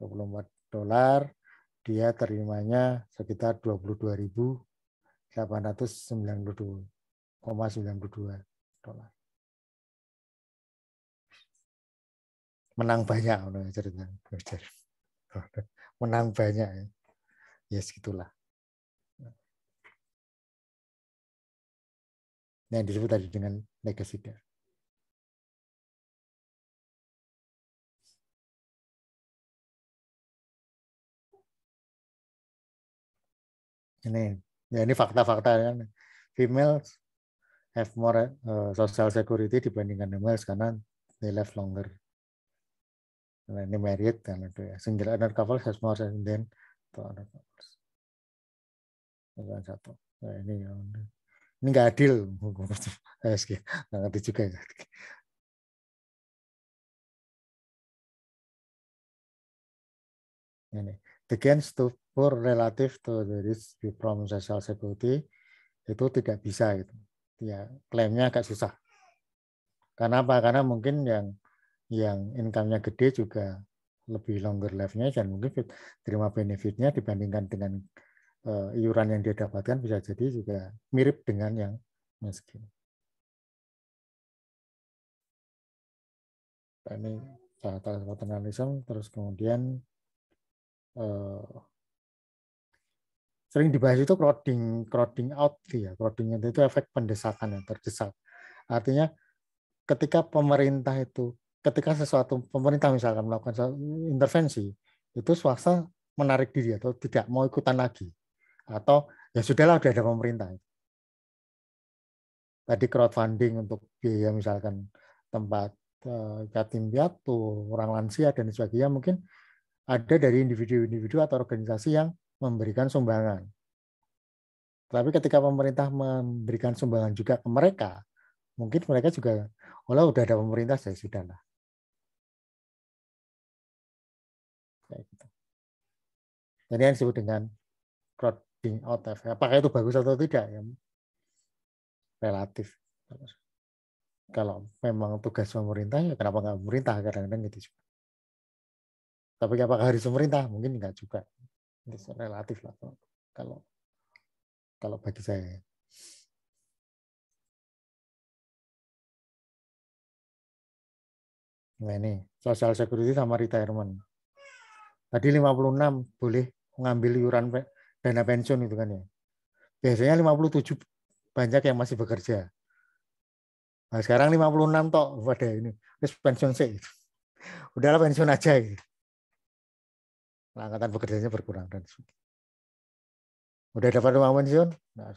$24, dia terimanya sekitar 22.892,92 dolar. Menang banyak cerita. Menang banyak ya. Ya segitulah. Yang disebut tadi dengan legacy debt. Ini fakta-fakta kan. Females have more social security dibandingkan males karena they live longer. Nah, ini married dan itu ya. Single other couple has more than two other couples. Satu. Nah, ini nggak adil. Nggak ngerti juga ya. Ini. The gains to poor relative to the rich from social security itu tidak bisa gitu. Ya, klaimnya agak susah. Karena apa? Karena mungkin yang income-nya gede juga lebih longer life-nya dan mungkin terima benefitnya dibandingkan dengan iuran yang dia dapatkan bisa jadi juga mirip dengan yang miskin. Ini satu analisem, terus kemudian sering dibahas itu crowding out ya. Crowding itu efek pendesakan yang terdesak. Artinya ketika pemerintah misalkan melakukan intervensi, itu swasta menarik diri atau tidak mau ikutan lagi, atau ya sudahlah udah ada pemerintah. Tadi crowdfunding untuk biaya misalkan tempat yatim piatu, orang lansia dan sebagainya, mungkin ada dari individu-individu atau organisasi yang memberikan sumbangan. Tapi ketika pemerintah memberikan sumbangan juga ke mereka, mungkin mereka juga, oh udah ada pemerintah, saya sudahlah. Kayak gitu. Jadi yang disebut dengan crowding out effect. Apakah itu bagus atau tidak? Ya, relatif. Kalau memang tugas pemerintah, ya kenapa nggak pemerintah? Kadang-kadang gitu juga. Tapi apakah harus pemerintah? Mungkin nggak juga. Itu relatif lah kalau bagi saya. Nah ini, social security sama retirement. Tadi 56 boleh mengambil iuran dana pensiun itu kan ya. Biasanya 57 banyak yang masih bekerja. Nah, sekarang 56 tok pada ini. Terus pensiun sih. Udahlah pensiun aja gitu. Angkatan bekerjanya berkurang dan udah dapat uang pensiun, nah,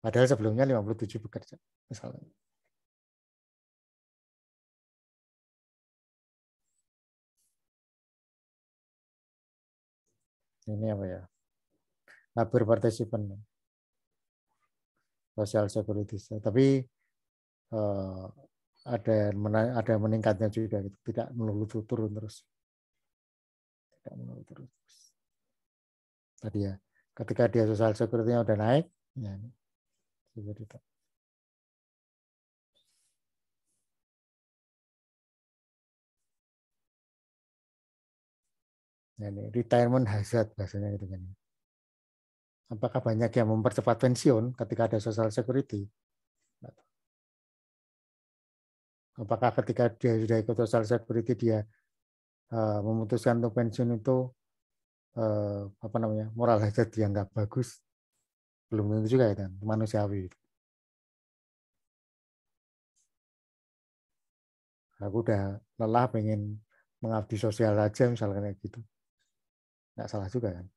padahal sebelumnya 57 bekerja misalnya. Ini apa ya? Labor participant, social security. Tapi ada meningkatnya juga, gitu. Tidak melulu turun terus. Tidak melulu terus. Tadi ya, ketika dia social security-nya udah naik, ya ini. Nah, ini retirement hazard bahasanya gitu kan. Apakah banyak yang mempercepat pensiun ketika ada social security? Apakah ketika dia sudah ikut social security dia memutuskan untuk pensiun itu apa namanya, moral hazard yang nggak bagus? Belum tentu juga ya kan, manusiawi. Aku udah lelah pengen mengabdi sosial aja misalnya kayak gitu, nggak salah juga kan.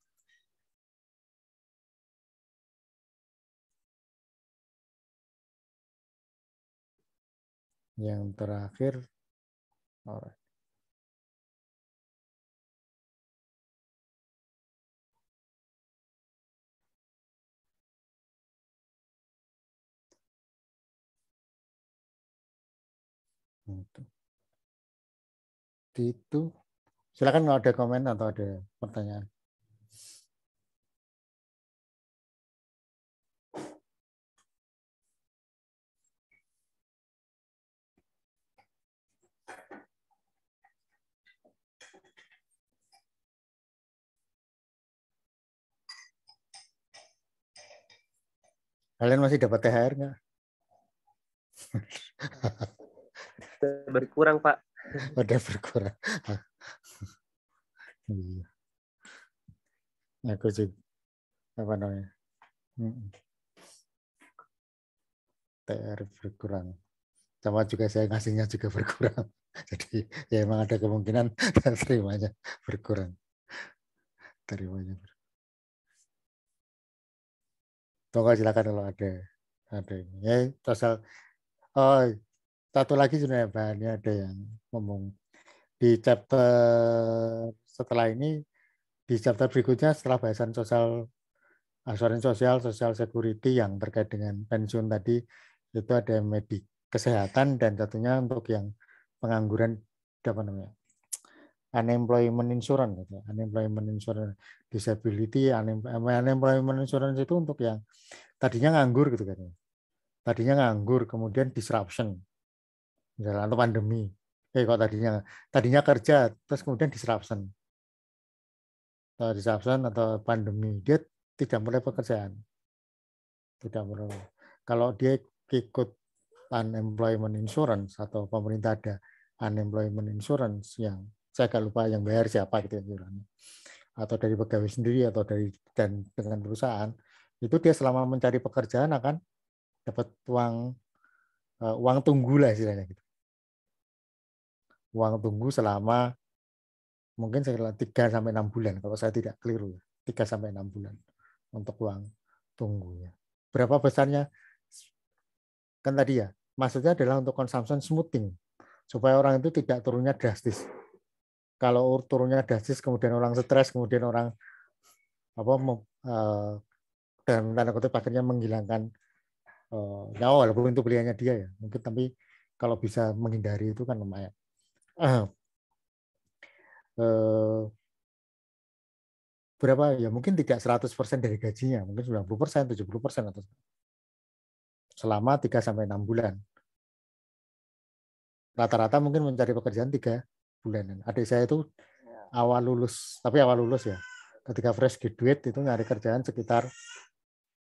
Yang terakhir, alright. Itu silakan kalau ada komen atau ada pertanyaan. Kalian masih dapat THR nggak? Berkurang, Pak. Udah berkurang. Iya. Aku juga apa namanya? THR berkurang. Sama juga saya ngasihnya juga berkurang. Jadi ya emang ada kemungkinan terimanya berkurang. Terimanya berkurang. Tunggu silakan kalau ada ini. Ya, total. Oh, satu lagi sebenarnya bahannya ada yang ngomong di chapter setelah ini, di chapter berikutnya setelah bahasan asuransi sosial, social security yang terkait dengan pensiun tadi, itu ada medik kesehatan dan satunya untuk yang pengangguran, apa namanya, unemployment insurance, gitu. Unemployment insurance, disability, unemployment insurance itu untuk yang tadinya nganggur gitu kan. Tadinya nganggur, kemudian disruption, misalnya atau pandemi. Kok tadinya kerja, terus kemudian disruption atau pandemi, dia tidak mulai pekerjaan, tidak mulai. Kalau dia ikut unemployment insurance atau pemerintah ada unemployment insurance yang saya agak lupa yang bayar siapa gitu ya, atau dari pegawai sendiri atau dan dengan perusahaan, itu dia selama mencari pekerjaan akan dapat uang tunggu lah istilahnya gitu. Uang tunggu selama mungkin sekitar 3 sampai 6 bulan kalau saya tidak keliru, 3 sampai 6 bulan untuk uang tunggunya. Berapa besarnya? Kan tadi ya, maksudnya adalah untuk consumption smoothing supaya orang itu tidak turunnya drastis. Kalau turunnya drastis kemudian orang stres, kemudian orang dalam tanda kutip akhirnya menghilangkan nyawa, walaupun itu pilihannya dia ya mungkin, tapi kalau bisa menghindari itu kan lumayan. Berapa ya, mungkin tidak 100% dari gajinya, mungkin 90%, 70% atau selama 3 sampai 6 bulan. Rata-rata mungkin mencari pekerjaan 3 bulan. Adik saya itu awal lulus ya. Ketika fresh graduate itu nyari kerjaan sekitar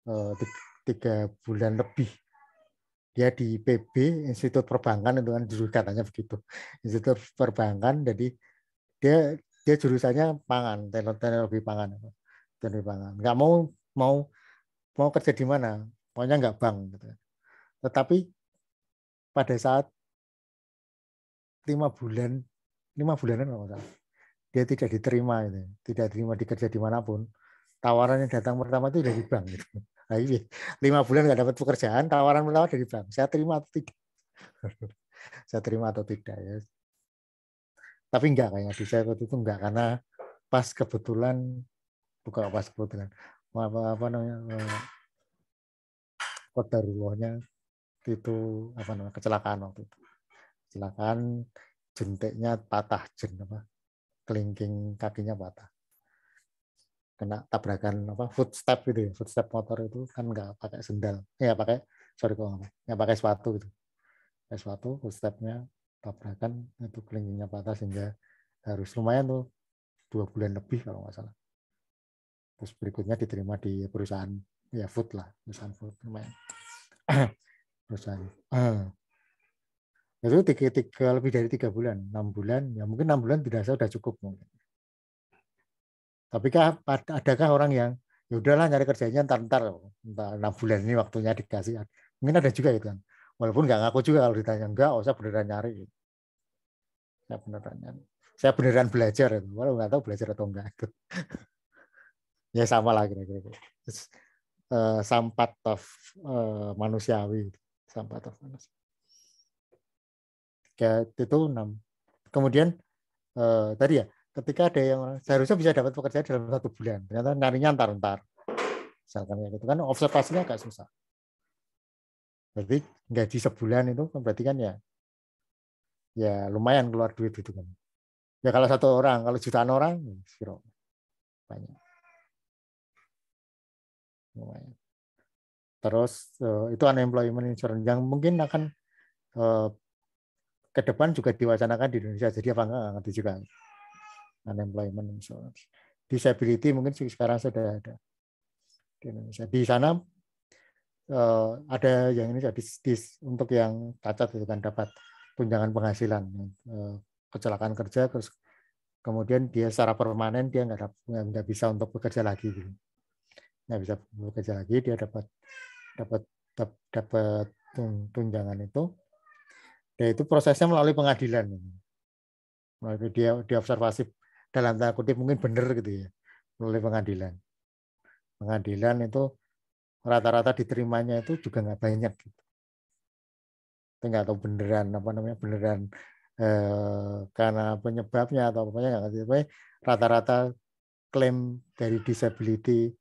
3 bulan lebih. Dia di PB, Institut Perbankan itu kan katanya begitu. Institut Perbankan, jadi dia jurusannya pangan, teknologi pangan. Teknologi pangan. Nggak mau kerja di mana, pokoknya nggak bank gitu. Tetapi pada saat 5 bulanan kalau nggak salah, dia tidak diterima itu, tidak diterima dikerja dimanapun. Tawaran yang datang pertama itu dari bank gitu. Nah, 5 bulan nggak dapat pekerjaan, tawaran pertama dari bank. Saya terima atau tidak? Saya terima atau tidak ya? Tapi enggak, kayaknya di saya waktu itu enggak, karena pas kebetulan, bukan pas kebetulan, apa namanya, qadarullahnya itu kecelakaan waktu itu. Kecelakaan, jentiknya patah, kelingking kakinya patah. Kena tabrakan footstep gitu ya, footstep motor itu kan nggak pakai sendal, pakai sepatu gitu, pakai sepatu, footstepnya tabrakan itu kelingkingnya patah sehingga harus lumayan tuh 2 bulan lebih kalau nggak salah. Terus berikutnya diterima di perusahaan food lah, perusahaan food lumayan. Perusahaan itu lebih dari 3 bulan, 6 bulan ya, mungkin 6 bulan tidak sudah cukup mungkin. Tapi adakah orang yang ya udahlah nyari kerjanya entar 6 bulan ini waktunya dikasih. Mungkin ada juga gitu kan. Walaupun nggak ngaku juga kalau ditanya, enggak, saya beneran nyari. Saya beneran belajar itu. Walau nggak tahu belajar atau enggak itu. Ya sama lah kira-kira. Sampat of manusiawi. Sampat of manusiawi. Kayak itu 6. Kemudian tadi ya, ketika ada yang seharusnya bisa dapat pekerjaan dalam 1 bulan, ternyata nyarinya entar. Misalkan gitu kan, observasinya agak susah. Berarti gaji sebulan itu berarti kan ya lumayan keluar duit gitu kan. Ya kalau 1 orang, kalau jutaan orang, banyak. Lumayan. Terus itu unemployment insurance yang mungkin akan ke depan juga diwacanakan di Indonesia. Jadi apa enggak ngerti juga. Unemployment insurance. Disability mungkin sekarang sudah ada di Indonesia. Di sana ada yang ini untuk yang cacat itu kan dapat tunjangan penghasilan, kecelakaan kerja, terus kemudian dia secara permanen dia nggak bisa untuk bekerja lagi gitu. Nggak bisa bekerja lagi, dia dapat tunjangan itu. Dan itu prosesnya melalui pengadilan. Melalui dia observasi dalam tanda kutip mungkin benar gitu ya, melalui pengadilan. Pengadilan itu rata-rata diterimanya itu juga nggak banyak gitu. Nggak tahu beneran beneran karena penyebabnya atau apanya nggak ngerti. Tapi rata-rata klaim dari disability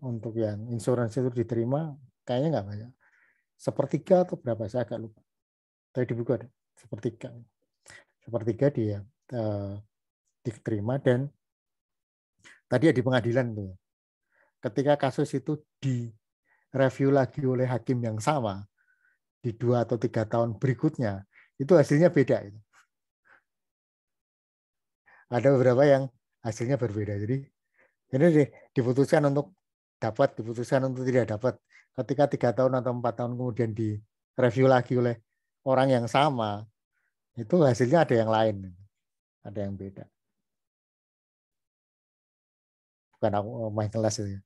untuk yang insurance itu diterima kayaknya nggak banyak. 1/3 atau berapa saya agak lupa. Tadi di buku ada 1/3 dia diterima. Dan tadi di pengadilan tuh, ketika kasus itu direview lagi oleh hakim yang sama di 2 atau 3 tahun berikutnya, itu hasilnya beda. Ada beberapa yang hasilnya berbeda. Jadi ini diputuskan untuk dapat, diputuskan untuk tidak dapat. Ketika 3 tahun atau 4 tahun kemudian direview lagi oleh orang yang sama, itu hasilnya ada yang lain, ada yang beda. Bukan aku main kelas itu.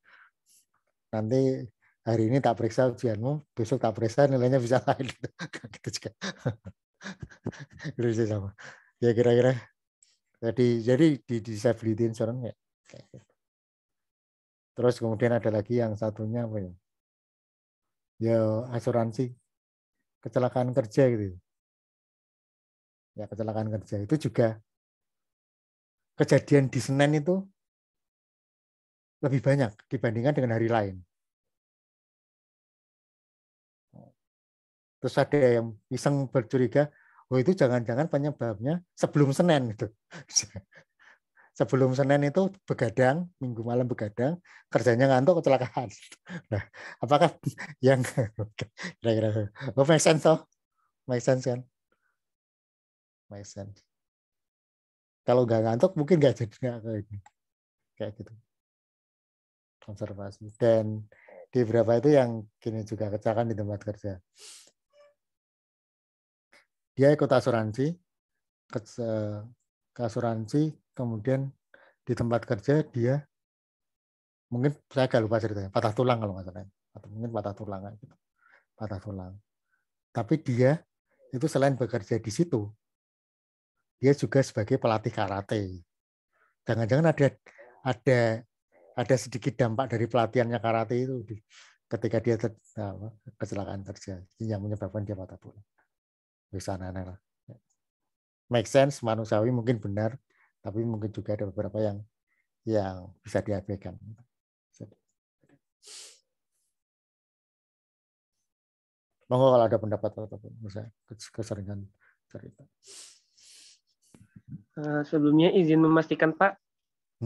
Nanti hari ini tak periksa ujianmu, besok tak periksa nilainya bisa lain. Gitu juga. Sama. Ya kira-kira Jadi di disability insurance ya. Kayak gitu. Terus kemudian ada lagi yang satunya apa ya? Ya asuransi kecelakaan kerja gitu. Ya kecelakaan kerja itu juga kejadian di Senin itu lebih banyak dibandingkan dengan hari lain. Terus ada yang iseng bercuriga, oh itu jangan-jangan penyebabnya sebelum Senin gitu. Sebelum Senin itu begadang, minggu malam begadang, kerjanya ngantuk kecelakaan. Nah, apakah yang kira-kira make sense toh? Make sense kan? Make sense. Kalau nggak ngantuk mungkin nggak jadi kayak gitu. Konservasi. Dan di beberapa itu yang gini juga kecelakaan di tempat kerja. Dia ikut asuransi, ke asuransi, kemudian di tempat kerja dia mungkin saya agak lupa ceritanya, patah tulang kalau nggak salah, atau mungkin patah tulang gitu, patah tulang. Tapi dia itu selain bekerja di situ, dia juga sebagai pelatih karate. Jangan-jangan ada sedikit dampak dari pelatihannya karate itu ketika dia kecelakaan kerja yang menyebabkan dia patah tulang. Bisa aneh-aneh lah. Make sense, manusiawi mungkin benar, tapi mungkin juga ada beberapa yang bisa diabaikan. Monggo kalau ada pendapat ataupun misalnya keseringan cerita. Sebelumnya izin memastikan Pak,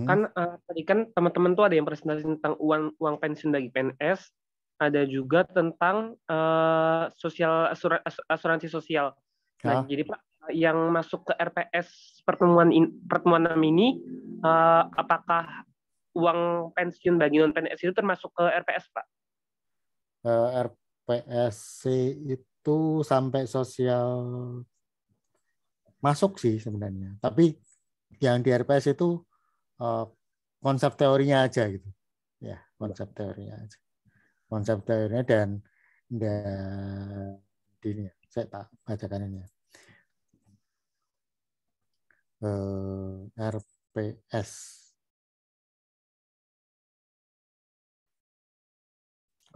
kan tadi kan teman-teman tuh ada yang presentasi tentang uang pensiun bagi PNS, ada juga tentang asuransi sosial. Nah, jadi Pak, yang masuk ke RPS pertemuan 6 ini, apakah uang pensiun bagi non PNS itu termasuk ke RPS Pak? RPSC itu sampai sosial masuk sih sebenarnya, tapi yang di RPS itu konsep teorinya aja gitu, ya konsep teorinya aja, konsep teorinya dan ini saya tak bacakan ini ya. RPS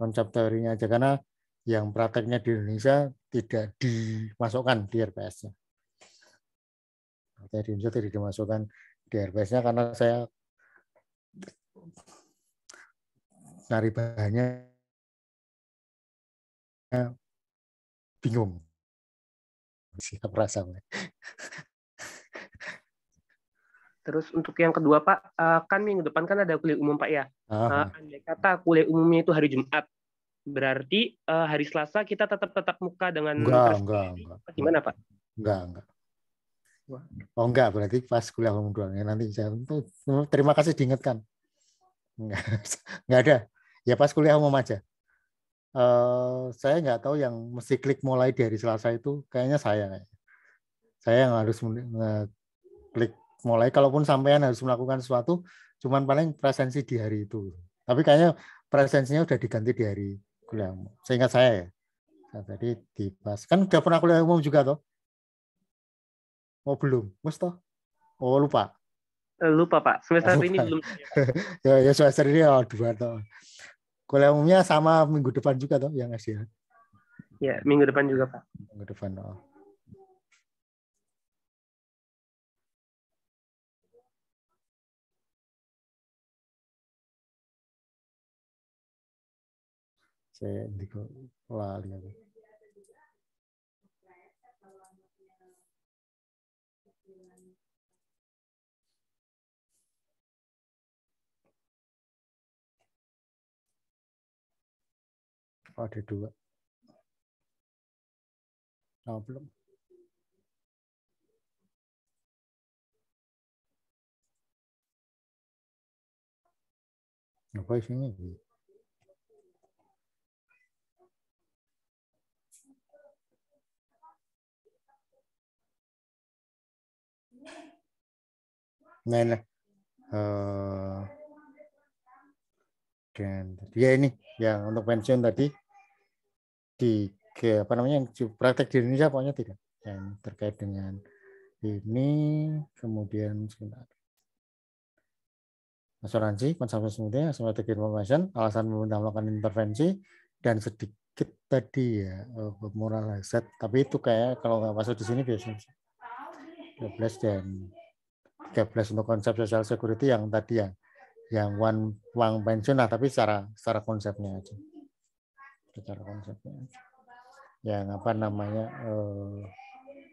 konsep teorinya aja karena yang prakteknya di Indonesia tidak dimasukkan di RPS-nya. Di Indonesia tidak dimasukkan di RPS-nya karena saya cari bahannya bingung. Siap rasa. Terus untuk yang kedua Pak, kan minggu depan kan ada kuliah umum Pak ya. Andai kata kuliah umumnya itu hari Jumat, berarti hari Selasa kita tetap muka dengan enggak. Gimana Pak? Enggak. Oh enggak, berarti pas kuliah umum doang. Ya, nanti saya terima kasih diingatkan. Enggak ada. Ya pas kuliah umum aja. Saya nggak tahu yang mesti klik mulai dari Selasa itu kayaknya saya yang harus klik mulai. Kalaupun sampean harus melakukan sesuatu, cuman paling presensi di hari itu. Tapi kayaknya presensinya udah diganti di hari kuliah umum. Seingat saya ya. Nah, tadi dibahas. Kan udah pernah kuliah umum juga toh? Oh belum, Mas toh? Oh lupa. Lupa Pak, semester ini belum. ya semester ini 2 toh. Kuliah umumnya sama minggu depan juga toh yang SDH. Ya, minggu depan juga Pak. Minggu depan toh. Saya lali aku. Oh, ada 2. Oh, belum. Apa isinya? Nah. Dan ya ini yang untuk pensiun tadi di apa namanya yang praktek di Indonesia pokoknya tidak yang terkait dengan ini, kemudian sebentar. Asuransi, consumption smoothing, asymmetric information, alasan pemerintah melakukan intervensi, dan sedikit tadi ya moral hazard. Tapi itu kayak kalau nggak masuk di sini biasanya 12 dan 13 untuk konsep social security yang tadi ya, yang uang pensiun lah, tapi secara konsepnya aja. Secara konsepnya aja. Yang apa namanya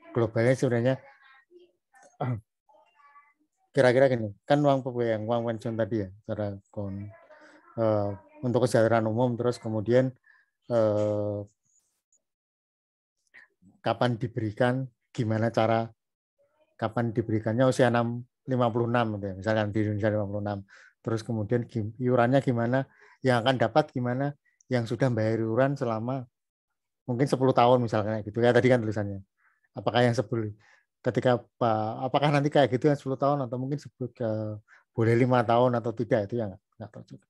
globalnya sebenarnya kira-kira gini, kan uang pensiun tadi ya, secara untuk kesejahteraan umum, terus kemudian kapan diberikan, gimana cara kapan diberikannya usia 56 gitu ya, misalkan di Indonesia 56, terus kemudian iurannya gimana, yang akan dapat gimana, yang sudah bayar iuran selama mungkin 10 tahun misalkan gitu ya, tadi kan tulisannya. Apakah yang apakah nanti kayak gitu yang 10 tahun atau mungkin boleh 5 tahun atau tidak, itu yang nggak tahu juga.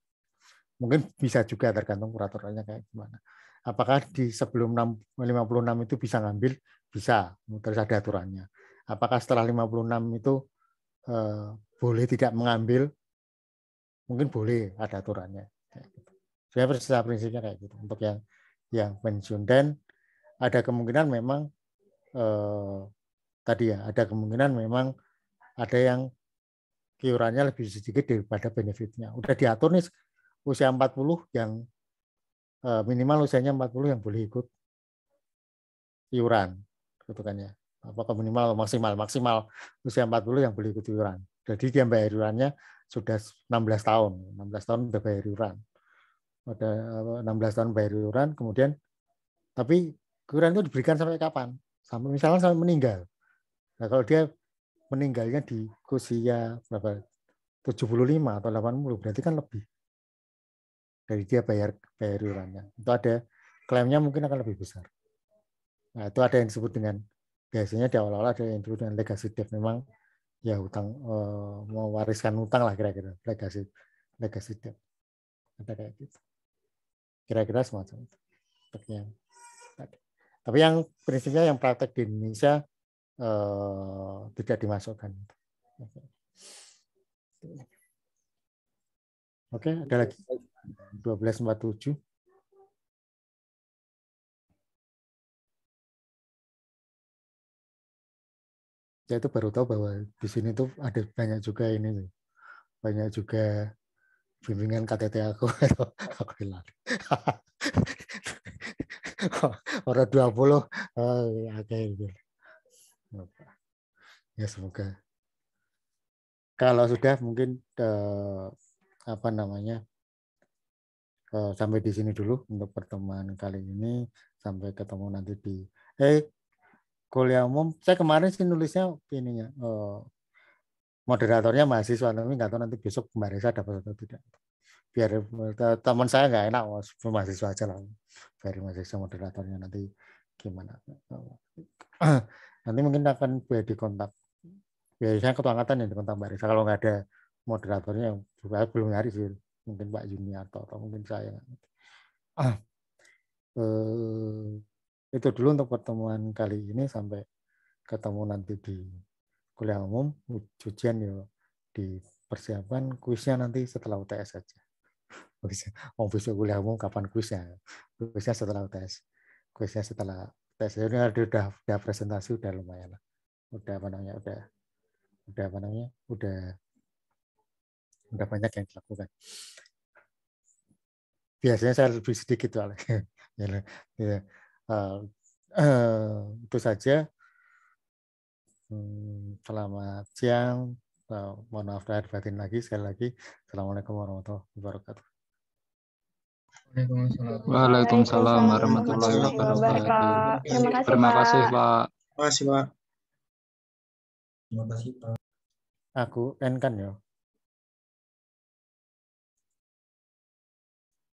Mungkin bisa juga tergantung peraturannya kayak gimana. Apakah di sebelum 56 itu bisa ngambil? Bisa, terus ada aturannya. Apakah setelah 56 itu boleh tidak mengambil? Mungkin boleh, ada aturannya. Sebenarnya prinsipnya kayak gitu untuk yang pensiun. Dan ada kemungkinan memang tadi ya, ada kemungkinan memang ada yang iurannya lebih sedikit daripada benefitnya. Udah diatur nih usia 40 yang minimal usianya 40 yang boleh ikut iuran, gitu kan ya. Apakah minimal atau maksimal usia 40 yang boleh ikut iuran. Jadi dia bayar iurannya sudah 16 tahun udah bayar iuran. Ada 16 tahun bayar iuran, kemudian tapi iuran itu diberikan sampai kapan? Sampai misalnya sampai meninggal. Nah, kalau dia meninggalnya di usia berapa? 75 atau 80, berarti kan lebih dari dia bayar iurannya. Itu ada klaimnya mungkin akan lebih besar. Nah, itu ada yang disebut dengan, biasanya di awal-awal ada yang disebut dengan legacy debt. Memang ya hutang, mewariskan hutang lah kira-kira, legacy debt. Ada kayak gitu. Kira-kira semacam itu. Tapi yang prinsipnya yang praktek di Indonesia tidak dimasukkan. Oke, ada lagi 1247. Saya itu baru tahu bahwa di sini tuh ada banyak juga ini, banyak juga bimbingan KTT aku hilang. Orang 20, oke. Ya semoga. Kalau sudah mungkin apa namanya sampai di sini dulu untuk pertemuan kali ini. Sampai ketemu nanti di kuliah umum. Saya kemarin sih nulisnya ininya moderatornya mahasiswa, tapi nggak tahu nanti besok Mbak Reza dapat atau tidak. Biar teman saya nggak enak, mahasiswa aja lah. Biar mahasiswa moderatornya nanti gimana. Nanti mungkin akan dikontak. Biasanya ketua angkatan yang dikontak Mbak Reza. Kalau nggak ada moderatornya, saya belum nyari sih. Mungkin Pak Juniarto atau mungkin saya. Itu dulu untuk pertemuan kali ini. Sampai ketemu nanti di kuliah umum. Ujian ya dipersiapkan, kuisnya nanti setelah UTS saja. Besok kuliah umum kapan kuisnya? Kuisnya setelah UTS. Kuisnya setelah UTS. Ini udah presentasi, udah lumayan lah. Udah banyak yang dilakukan. Biasanya saya lebih sedikit soalnya. Itu saja. Selamat siang. Mohon maaf lahir batin lagi sekali lagi. Assalamualaikum warahmatullahi wabarakatuh. Waalaikumsalam warahmatullahi wabarakatuh. Terima kasih Pak. Terima kasih Pak. Aku N kan ya.